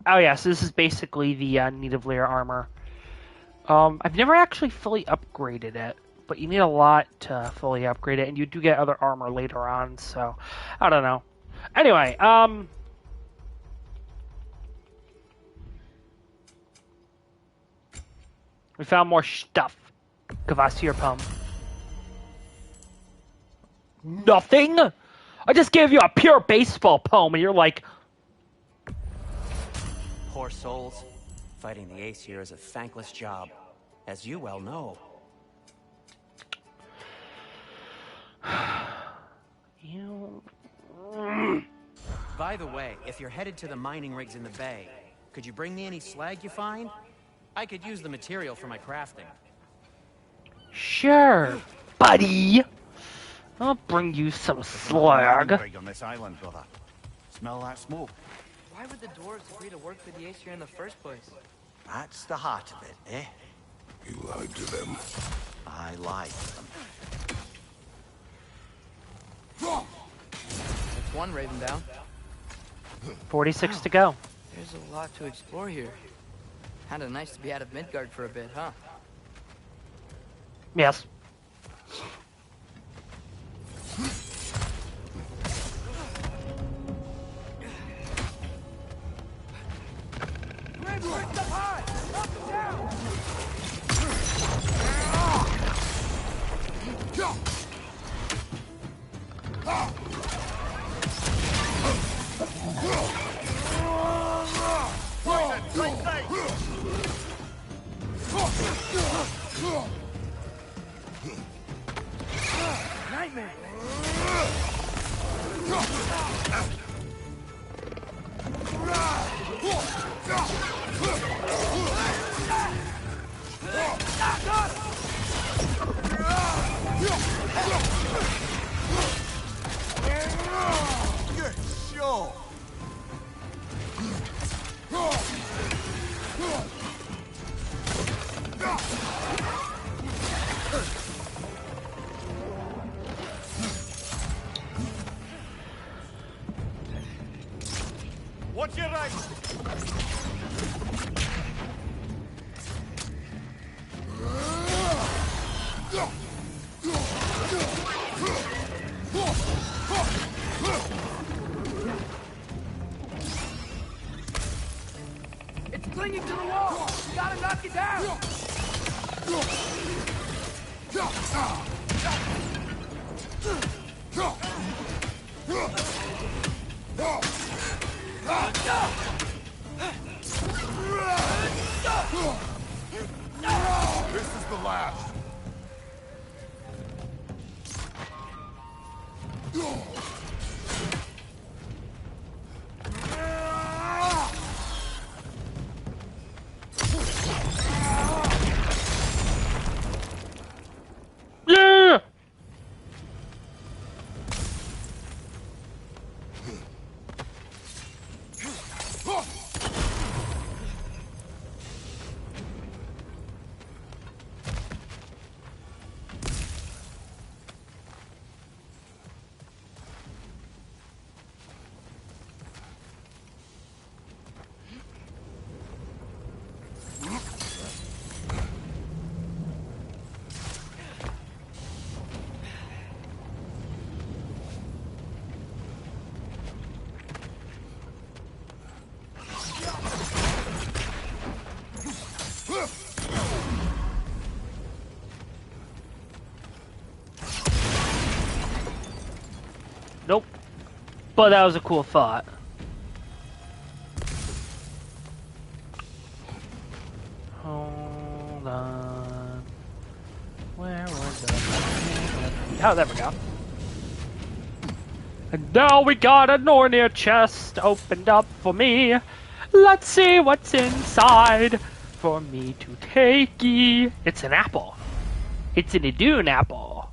Oh yeah, so this is basically the native layer armor. I've never actually fully upgraded it, but you need a lot to fully upgrade it, and you do get other armor later on, so I don't know. Anyway, we found more stuff. Kvasir Pum. Nothing? I just gave you a pure baseball poem, and you're like... Poor souls. Fighting the Ace here is a thankless job, as you well know. You... By the way, if you're headed to the mining rigs in the bay, could you bring me any slag you find? I could use the material for my crafting. Sure, buddy. I'll bring you some slag. Rig on this island, brother. Smell that smoke? Why would the dwarves agree to work for the Ace here in the first place? That's the heart of it, eh? You lied to them. I lied to them. That's one raven down. 46 to go. There's a lot to explore here. Kinda nice to be out of Midgard for a bit, huh? Yes. What's your right? It's clinging to the wall! You gotta knock it down! This is the last. Yeah! Nope. But that was a cool thought. Hold on. Where was it? Oh, there we go. And now we got a Nornir chest opened up for me. Let's see what's inside for me to take ye. It's an apple. It's an Idun apple.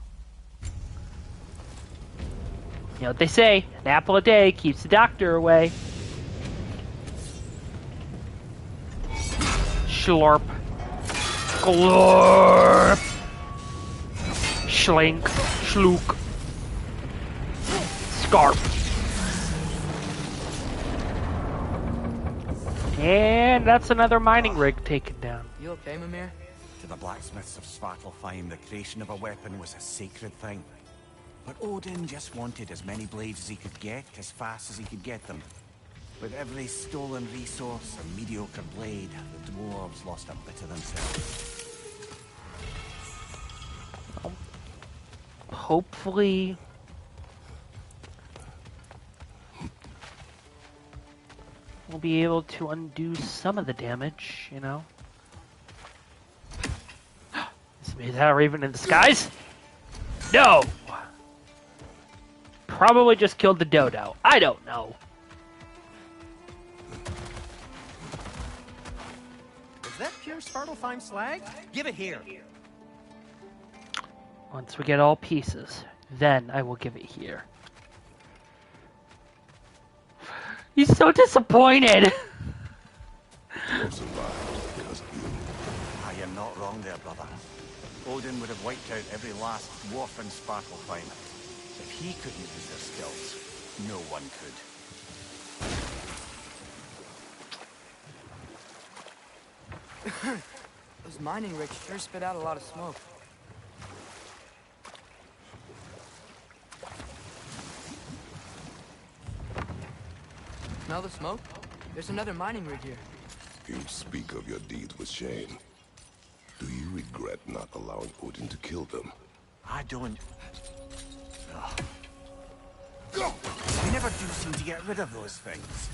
You know what they say, an apple a day keeps the doctor away. Schlorp. Glorp. Schlink. Schlook. Scarp. And that's another mining rig taken down. You okay, Mimir? To the blacksmiths of Svartalfheim, the creation of a weapon was a sacred thing. But Odin just wanted as many blades as he could get, as fast as he could get them. With every stolen resource or mediocre blade, the dwarves lost a bit of themselves. Hopefully... we'll be able to undo some of the damage, you know? Is that a raven in disguise? No! Probably just killed the dodo. I don't know. Is that pure Svartalfheim slag? Give it here. Once we get all pieces, then I will give it here. He's so disappointed! You're survived because of you. Ah, you're not wrong there, brother. Odin would have wiped out every last dwarf in Svartalfheim. If he couldn't use their skills, no one could. Those mining rigs sure spit out a lot of smoke. Smell the smoke? There's another mining rig here. You speak of your deeds with shame. Do you regret not allowing Odin to kill them? I don't... Ugh. They never do seem to get rid of those things.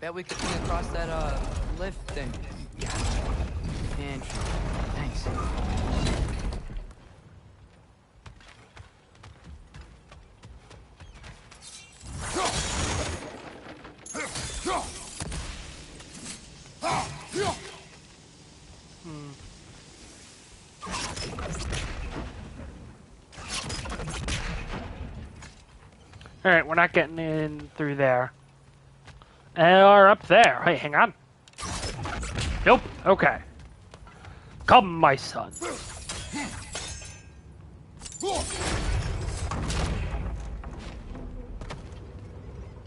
Bet we could swing across that, lift thing. Yeah. Interesting. Thanks. Alright, we're not getting in through there. Or up there. Hey, hang on. Nope. Okay. Come, my son.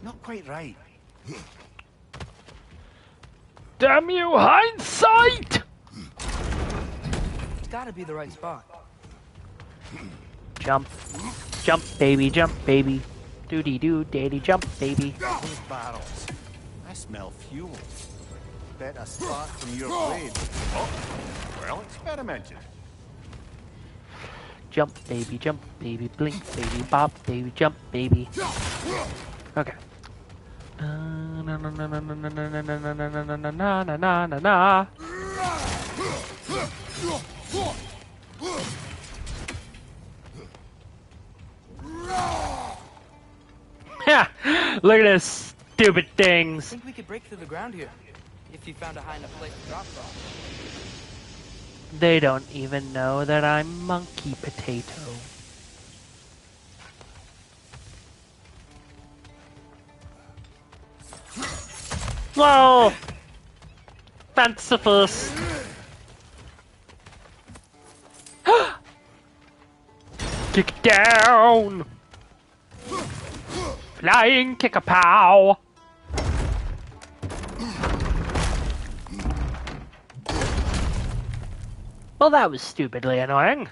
Not quite right. Damn you, hindsight! It's gotta be the right spot. Jump. Jump, baby. Jump, baby. Doody-doo, daddy, jump, baby. Those barrels. I smell fuel. Bet a spark from your blade. Oh, well experimented. Jump, baby, blink, baby, bop, baby, jump, baby. Okay. Na na na na na na na na na na na na na na na. Yeah, look at this stupid I things. think we could break through the ground here. If you found a high enough place to drop from. They don't even know that I'm Monkey Potato. Whoa! Fanciful. Kick down! Flying kick-a-pow! Well, that was stupidly annoying.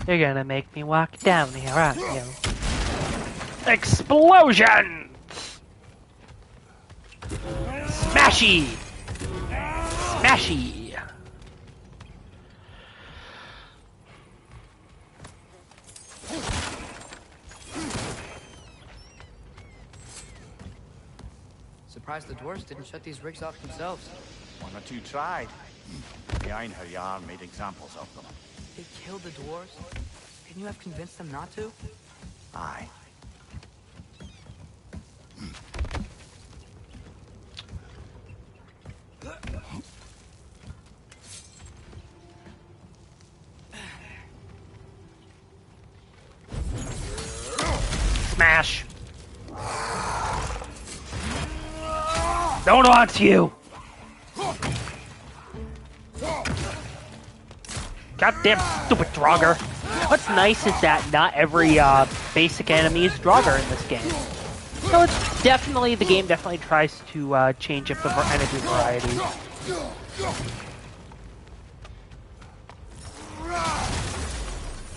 You're gonna make me walk down here, aren't you? Explosions! Smashy! Smashy! Surprised the dwarves didn't shut these rigs off themselves. One or two tried. The Einherjar made examples of them. They killed the dwarves? Couldn't you have convinced them not to? Aye. Smash. No one wants you. Goddamn stupid Draugr. What's nice is that not every basic enemy is Draugr in this game. So it's definitely, the game definitely tries to change up the enemy variety.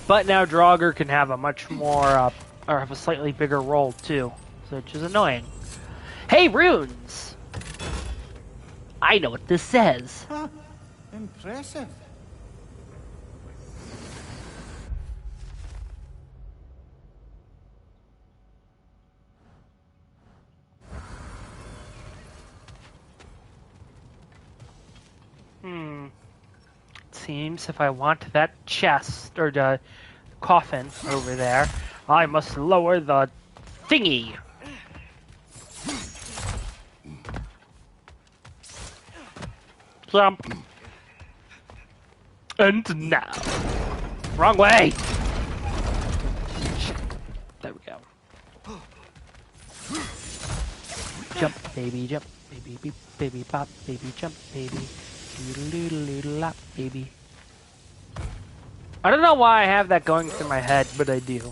But now Draugr can have a much more, or have a slightly bigger role too, which is annoying. Hey, runes! I know what this says. Huh. Impressive. Seems if I want that chest, or the coffin over there, I must lower the thingy. Jump. And now. Wrong way! There we go. Jump, baby, jump, baby, beep, baby, pop, baby, jump, baby. Doodle-doodle-doodle-lop, baby. I don't know why I have that going through my head, but I do.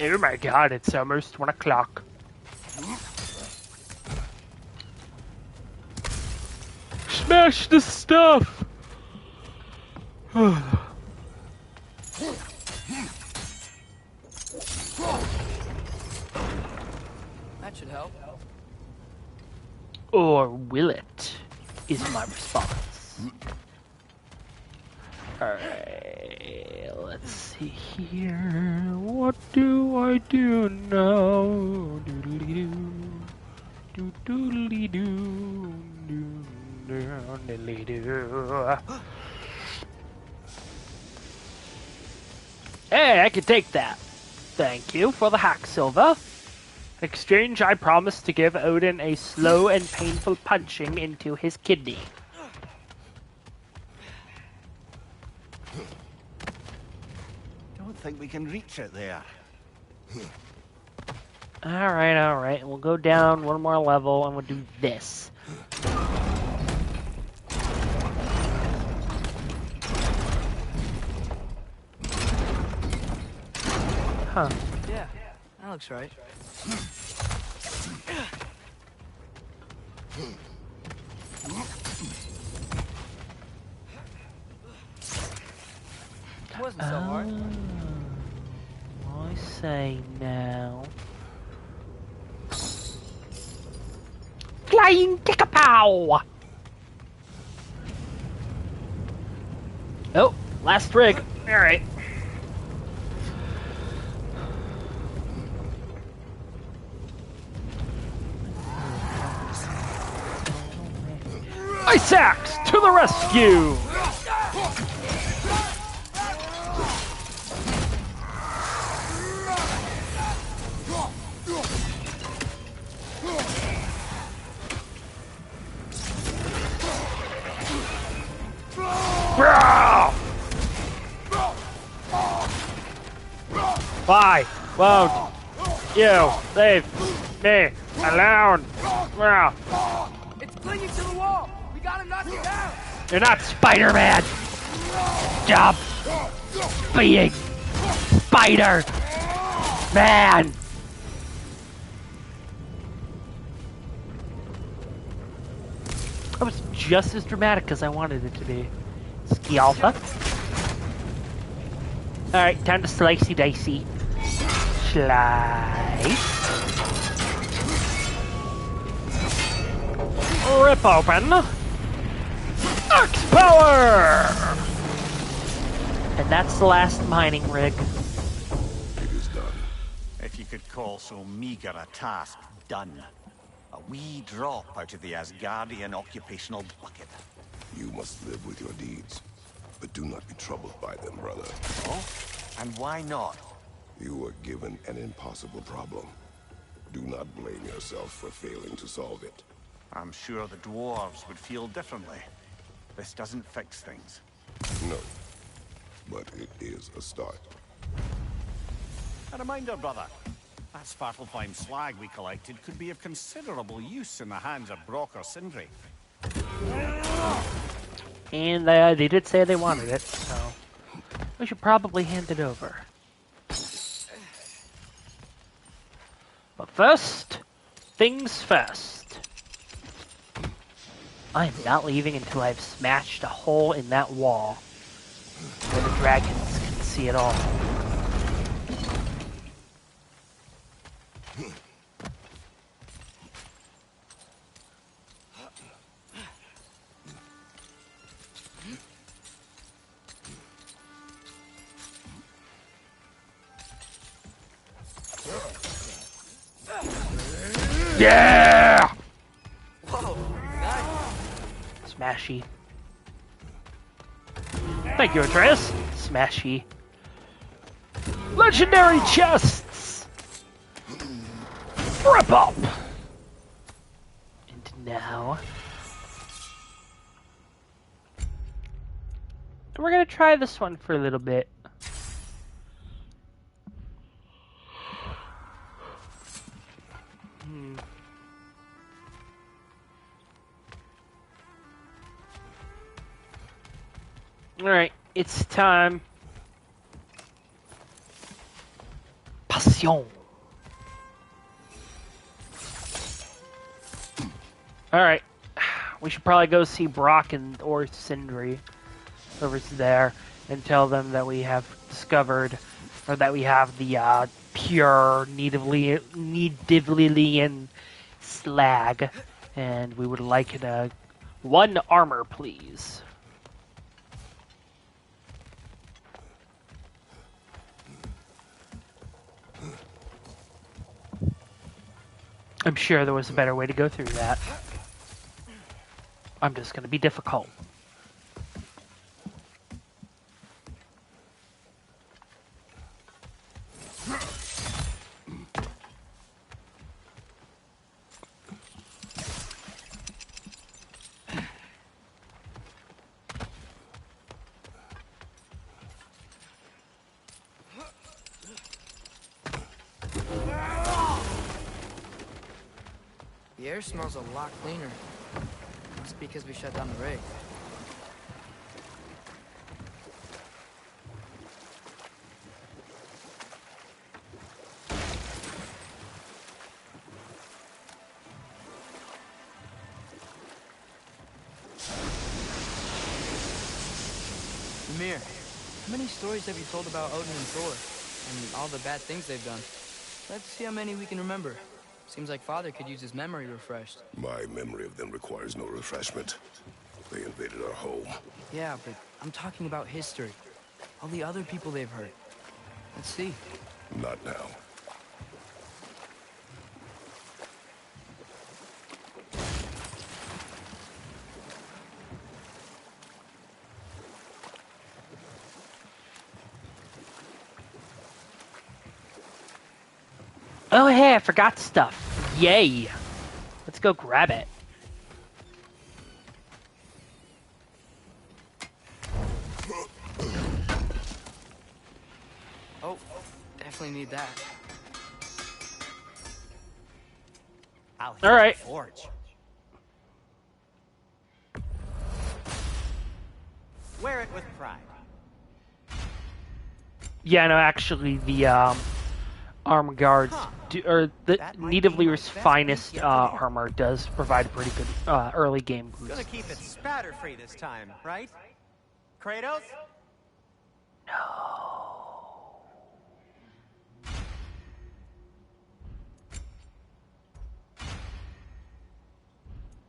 Oh my god, it's almost 1 o'clock. Smash the stuff! That should help. Or will it? Is my response. Alright, let's see here. What do I do now? Doodly-doo. Doodly-doo. Doodly-doo. Hey, I can take that. Thank you for the hack, Silva. In exchange, I promise to give Odin a slow and painful punching into his kidney. Don't think we can reach it there. Alright. We'll go down one more level and we'll do this. Huh. Yeah, that looks right. Wasn't so hard. I say now. Flying kick-a-pow! Oh, last rig. Alright. Ice Axe to the rescue! Why won't you leave me alone? It's clinging to the wall. We gotta knock it down. You're not Spider-Man! Stop being Spider-Man! That was just as dramatic as I wanted it to be. Ski Alpha. Alright, time to slicey dicey. Slice. Rip open. Axe power! And that's the last mining rig. It is done. If you could call so meager a task done. A wee drop out of the Asgardian occupational bucket. You must live with your deeds. But do not be troubled by them, brother. Oh? And why not? You were given an impossible problem. Do not blame yourself for failing to solve it. I'm sure the dwarves would feel differently. This doesn't fix things. No. but it is a start. A reminder, brother. That Svartalfheim slag we collected could be of considerable use in the hands of Brock or Sindri. And they did say they wanted it, so we should probably hand it over. But first, things first. I am not leaving until I've smashed a hole in that wall where the dragons can see it all. Yeah! Whoa, nice. Smashy. Thank you, Atreus. Smashy. Legendary chests! Rip up! And now... we're gonna try this one for a little bit. Alright, it's time. Passion. Alright, we should probably go see Brock or Sindri, whoever's there, and tell them that we have discovered, or that we have the pure Nidivlilian slag, and we would like it, 1 armor, please. I'm sure there was a better way to go through that. I'm just going to be difficult. The air smells a lot cleaner. Must be because we shut down the rig. Ymir, how many stories have you told about Odin and Thor? And all the bad things they've done? Let's see how many we can remember. Seems like Father could use his memory refreshed. My memory of them requires no refreshment. They invaded our home. Yeah, but I'm talking about history. All the other people they've hurt. Let's see. Not now. Oh hey, I forgot stuff. Yay! Let's go grab it. Oh, definitely need that. All right. Forge. Wear it with pride. Yeah, no, actually, the armor guards, or the Nidivlir's finest armor does provide a pretty good early game boost. Gonna keep it spatter-free this time, right? Kratos?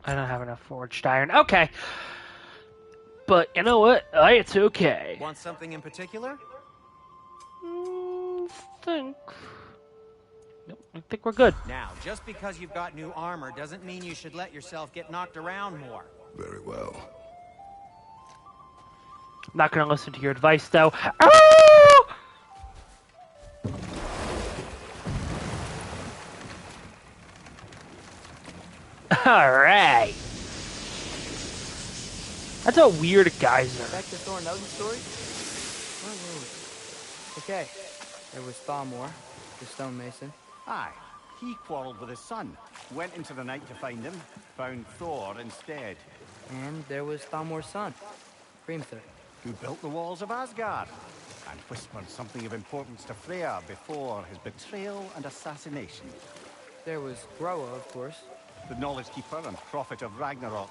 I don't have enough forged iron. Okay. But you know what? It's okay. Want something in particular? Nope, I think we're good. Now, just because you've got new armor doesn't mean you should let yourself get knocked around more. Very well. I'm not going to listen to your advice, though. Oh! Alright. That's a weird geyser. Back to Thor and Odin's story? Well, Okay, there was Thalmor, the stonemason. Aye, he quarreled with his son, went into the night to find him, found Thor instead. And there was Thalmor's son, Grimthur. Who built the walls of Asgard, and whispered something of importance to Freya before his betrayal and assassination. There was Groa, of course. The knowledge keeper and prophet of Ragnarok.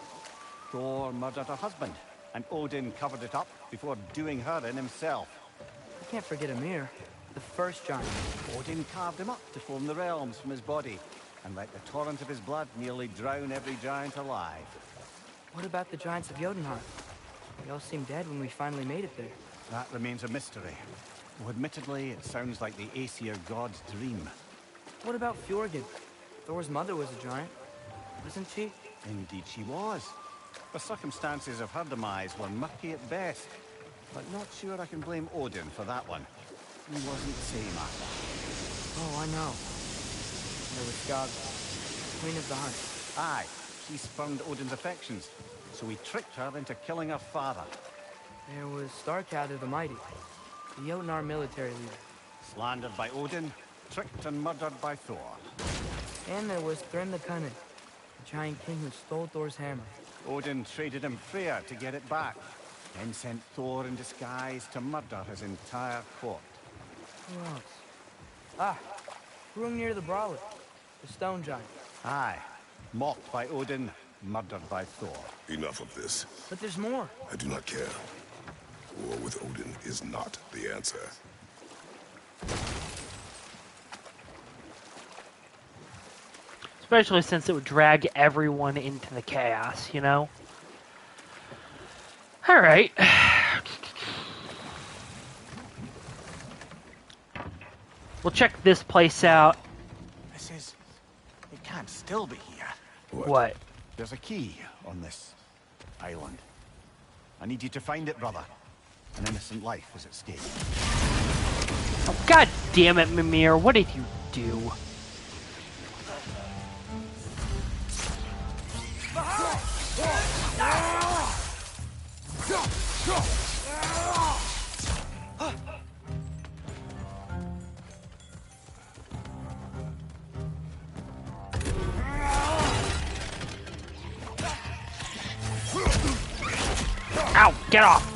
Thor murdered her husband, and Odin covered it up before doing her in himself. I can't forget Ymir, the first giant. Odin carved him up to form the realms from his body, and let the torrent of his blood nearly drown every giant alive. What about the giants of Jotunheim? They all seemed dead when we finally made it there. That remains a mystery. Though admittedly, it sounds like the Aesir god's dream. What about Fjorgyn? Thor's mother was a giant, wasn't she? Indeed she was. The circumstances of her demise were murky at best, but not sure I can blame Odin for that one. He wasn't the same after. Oh, I know. There was Skog, Queen of the Hunt. Aye, she spurned Odin's affections, so he tricked her into killing her father. There was Starkadr the Mighty, the Jotnar military leader. Slandered by Odin, tricked and murdered by Thor. And there was Thrym the Cunning, the giant king who stole Thor's hammer. Odin traded him Freya to get it back, then sent Thor in disguise to murder his entire court. Who else? Ah, Hrungnir the Brawler, the stone giant. Aye, mocked by Odin, murdered by Thor. Enough of this. But there's more. I do not care. War with Odin is not the answer. Especially since it would drag everyone into the chaos, you know? Alright. We'll check this place out. This is... It can't still be here. What? There's a key on this island. I need you to find it, brother. An innocent life is at stake. Oh, God damn it, Mimir. What did you do? Ow! Get off!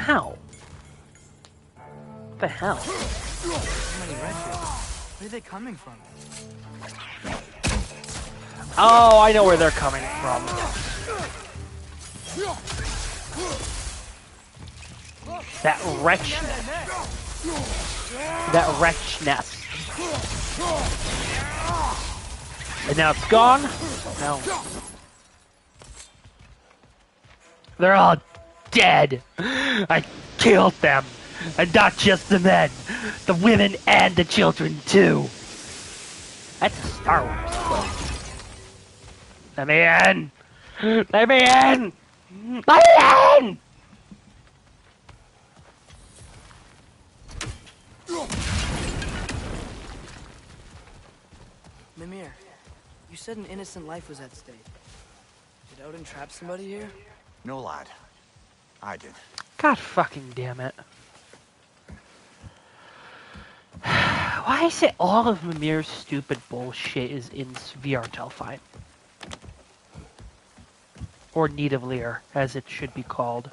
Ow! What the hell? So many wretches. Where are they coming from? Oh, I know where they're coming from. That wretchness. That wretchness. And now it's gone? No. They're all dead. I killed them. And not just the men. The women and the children, too. That's a Star Wars quote. Let me in! Let me in! Let me in! Mimir, you said an innocent life was at stake. Did Odin trap somebody here? No, lad. I did. God fucking damn it. Why is it all of Mimir's stupid bullshit is in Svartalfheim? Or Need of Lear, as it should be called.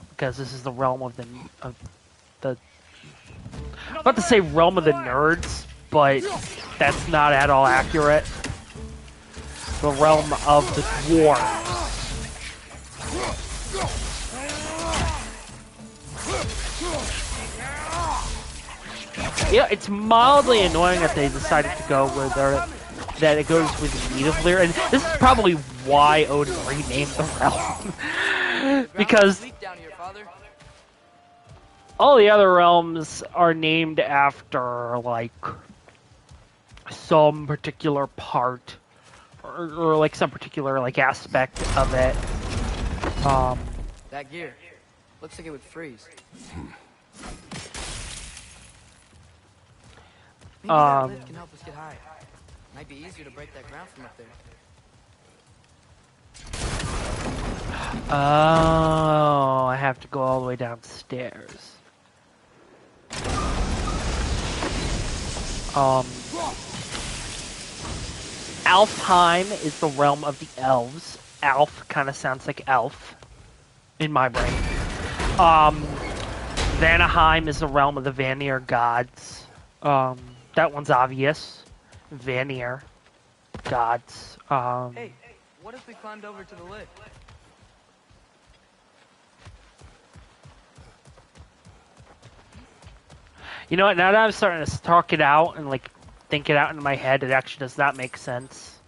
Because this is the realm of the... I'm about to say realm of the nerds, but that's not at all accurate. The realm of the dwarves. Yeah, it's mildly annoying that they decided to go where they're... that it goes with Need of Lear, and this is probably why Odin renamed the realm. Because all the other realms are named after, like, some particular part, or like, some particular, like, aspect of it. That gear. Looks like it would freeze. Maybe that lift can help us get higher. Might be easier to break that ground from up there. Oh, I have to go all the way downstairs. Alfheim is the realm of the elves. Alf kind of sounds like elf in my brain. Vanaheim is the realm of the Vanir gods. That one's obvious. Vanir gods. Hey, what if we climbed over to the lid? You know what? Now that I'm starting to talk it out and like think it out in my head, it actually does not make sense.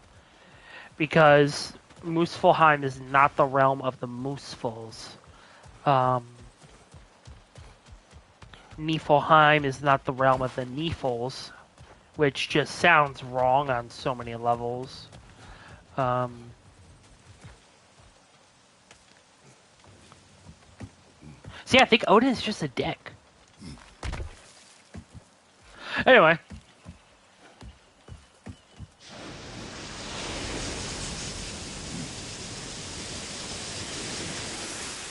Because Muspelheim is not the realm of the Muspels. Niflheim is not the realm of the Nifls, which just sounds wrong on so many levels. See, I think Odin is just a dick. Anyway.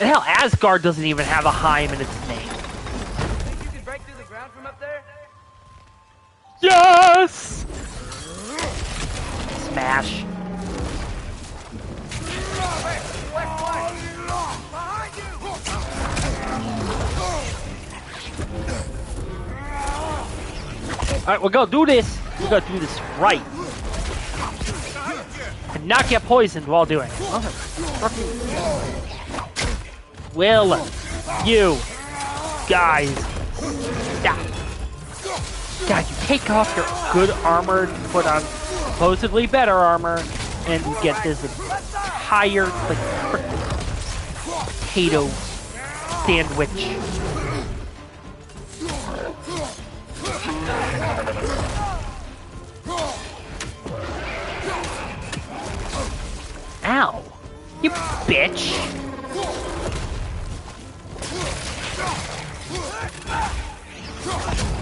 And hell, Asgard doesn't even have a Heim in its name. Think you can break through the ground from up there? Yes! Smash. Alright, we're gonna do this. We're gonna do this right. And not get poisoned while doing it. Will you guys stop? God, you take off your good armor to put on supposedly better armor, and you get this entire like potato sandwich. Ow! You bitch!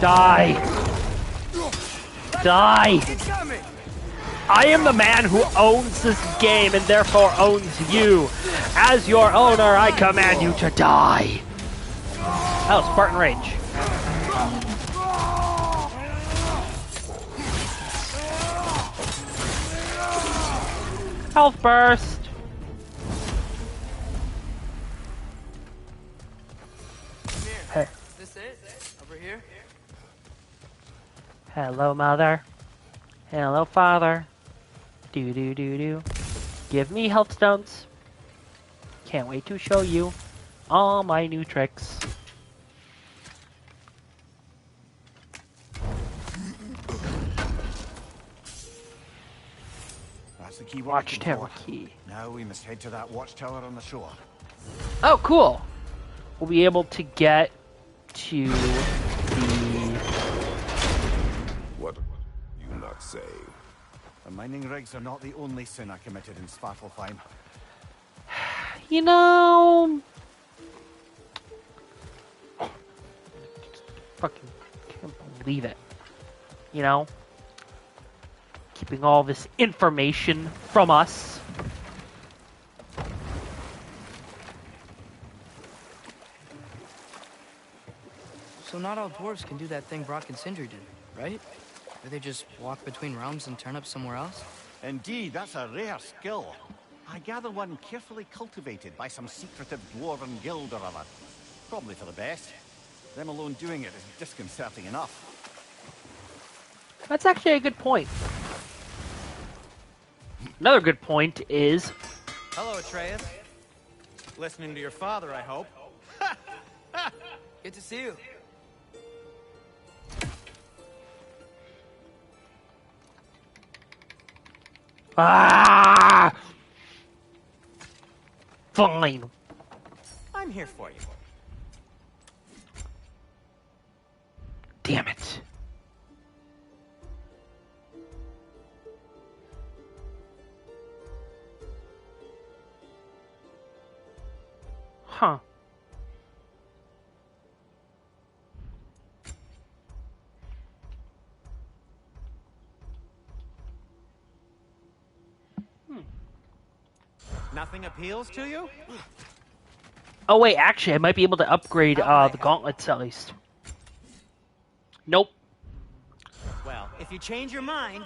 Die! Die! I am the man who owns this game and therefore owns you. As your owner, I command you to die. Oh, Spartan Rage. Health burst. Hey. Is this it? Over here? Hello, mother. Hello, father. Do do do do. Give me health stones. Can't wait to show you all my new tricks. That's the key we're looking Watchtower for. key. Now we must head to that watchtower on the shore. Oh, cool. We'll be able to get to the... What are you not saying? The mining rigs are not the only sin I committed in Svartalfheim. You know... Fucking can't believe it. You know? Keeping all this information from us. So not all dwarves can do that thing Brock and Sindri did, right? Where they just walk between realms and turn up somewhere else? Indeed, that's a rare skill. I gather one carefully cultivated by some secretive dwarven guild or other. Probably for the best. Them alone doing it is disconcerting enough. That's actually a good point. Another good point is... Hello, Atreus. Listening to your father, I hope. Good to see you. Ah! Fine. I'm here for you. Damn it. Huh. Nothing appeals to you? Oh wait, actually, I might be able to upgrade the gauntlets at least. Nope. Well, if you change your mind...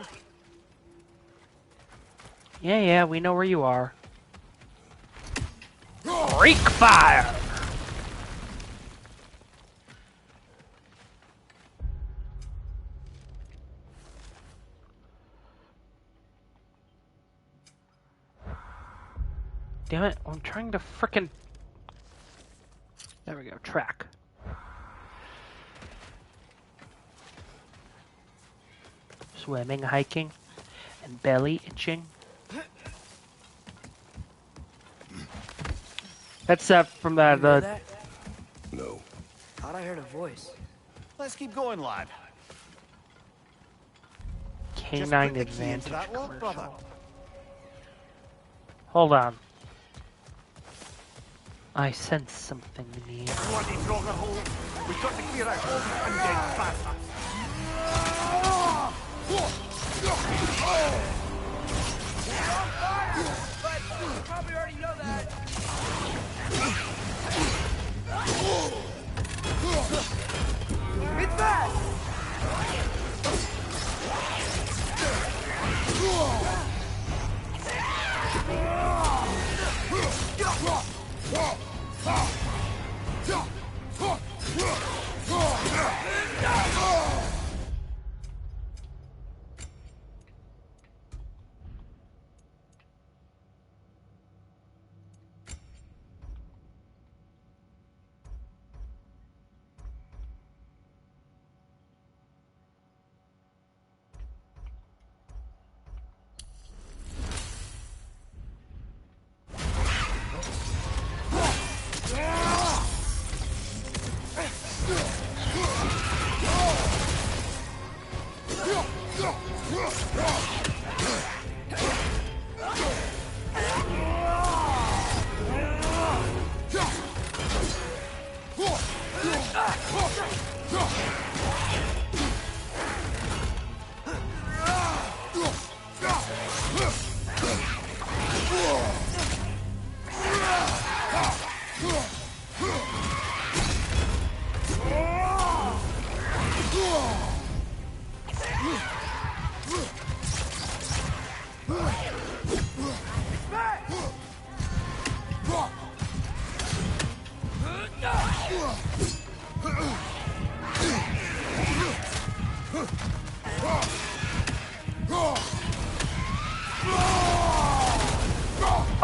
Yeah, we know where you are. Freak fire! Damn it, I'm trying to frickin'... There we go, track. Swimming, hiking, and belly itching. That's from You hear the that? No. Thought I heard a voice. Let's keep going, lad. Just K9 put the key into Advantage that lock, brother. commercial. Hold on. I sense something near. Bloody Frogger hole. We've got to clear out all the undead bastards. Probably already know that. It's back!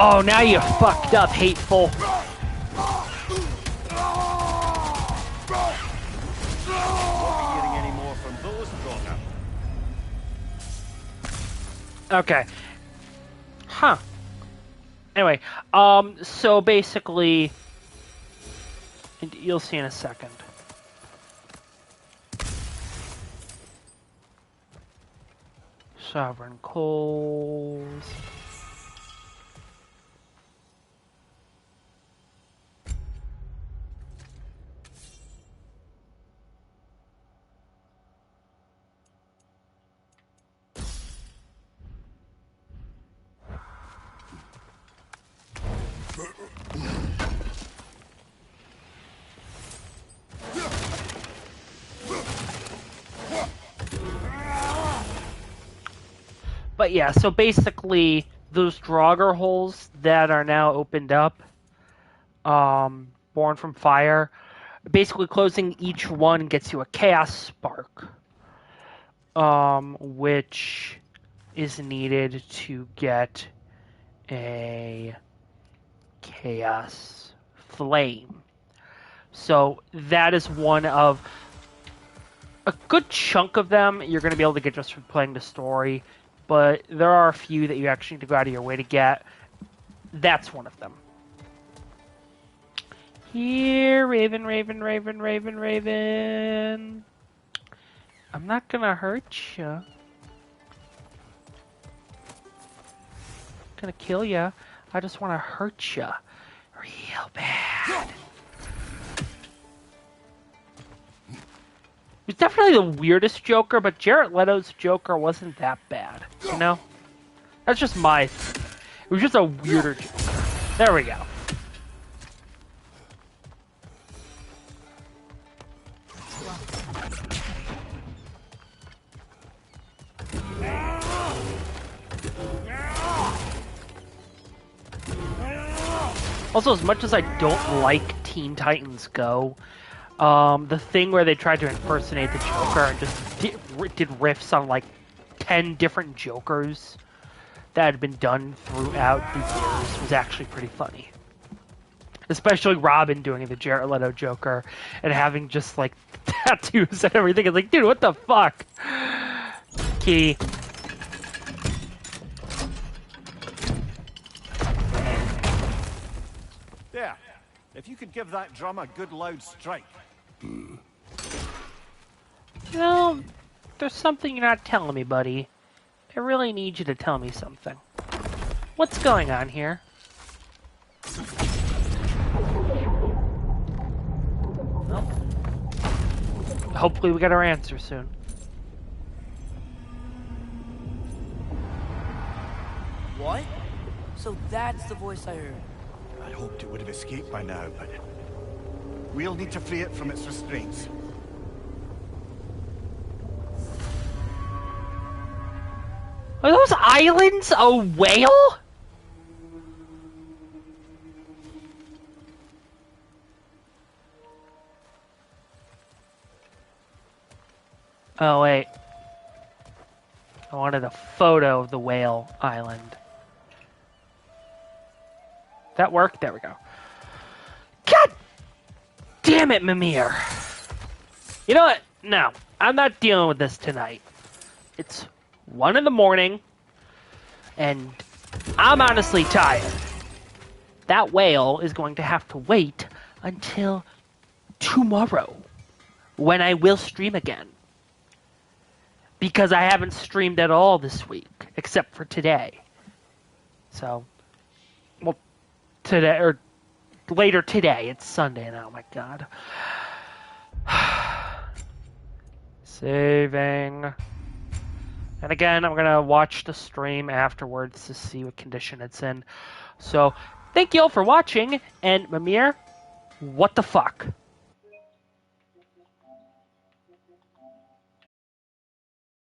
Oh, now you fucked up, hateful. Hearing any more from those, Frogger? Okay. Huh. Anyway, so basically, you'll see in a second. Sovereign Coals. But yeah, so basically, those Draugr holes that are now opened up, born from fire, basically closing each one gets you a Chaos Spark, which is needed to get a Chaos Flame. So that is one of a good chunk of them you're going to be able to get just from playing the story. But there are a few that you actually need to go out of your way to get. That's one of them. Here, Raven, Raven, Raven, Raven, Raven. I'm not gonna hurt you. I'm gonna kill you. I just want to hurt you real bad. He's definitely the weirdest Joker, but Jared Leto's Joker wasn't that bad, you know? That's just it was just a weirder Joker. There we go. Also, as much as I don't like Teen Titans Go, the thing where they tried to impersonate the Joker and just did riffs on like 10 different Jokers that had been done throughout the years was actually pretty funny. Especially Robin doing the Jared Leto Joker and having just like tattoos and everything. It's like, dude, what the fuck? Key. There. If you could give that drum a good loud strike. Well, there's something you're not telling me, buddy. I really need you to tell me something. What's going on here? Well, hopefully we get our answer soon. What? So that's the voice I heard. I hoped it would have escaped by now, but we'll need to free it from its restraints. Are those islands a whale? Oh, wait. I wanted a photo of the whale island. That worked? There we go. God damn it, Mimir. You know what? No, I'm not dealing with this tonight. It's 1 in the morning, and I'm honestly tired. That whale is going to have to wait until tomorrow, when I will stream again. Because I haven't streamed at all this week, except for today. So, well, today, or later today, it's Sunday now, oh my god. Saving. And again, I'm going to watch the stream afterwards to see what condition it's in. So, thank you all for watching, and Mimir, what the fuck?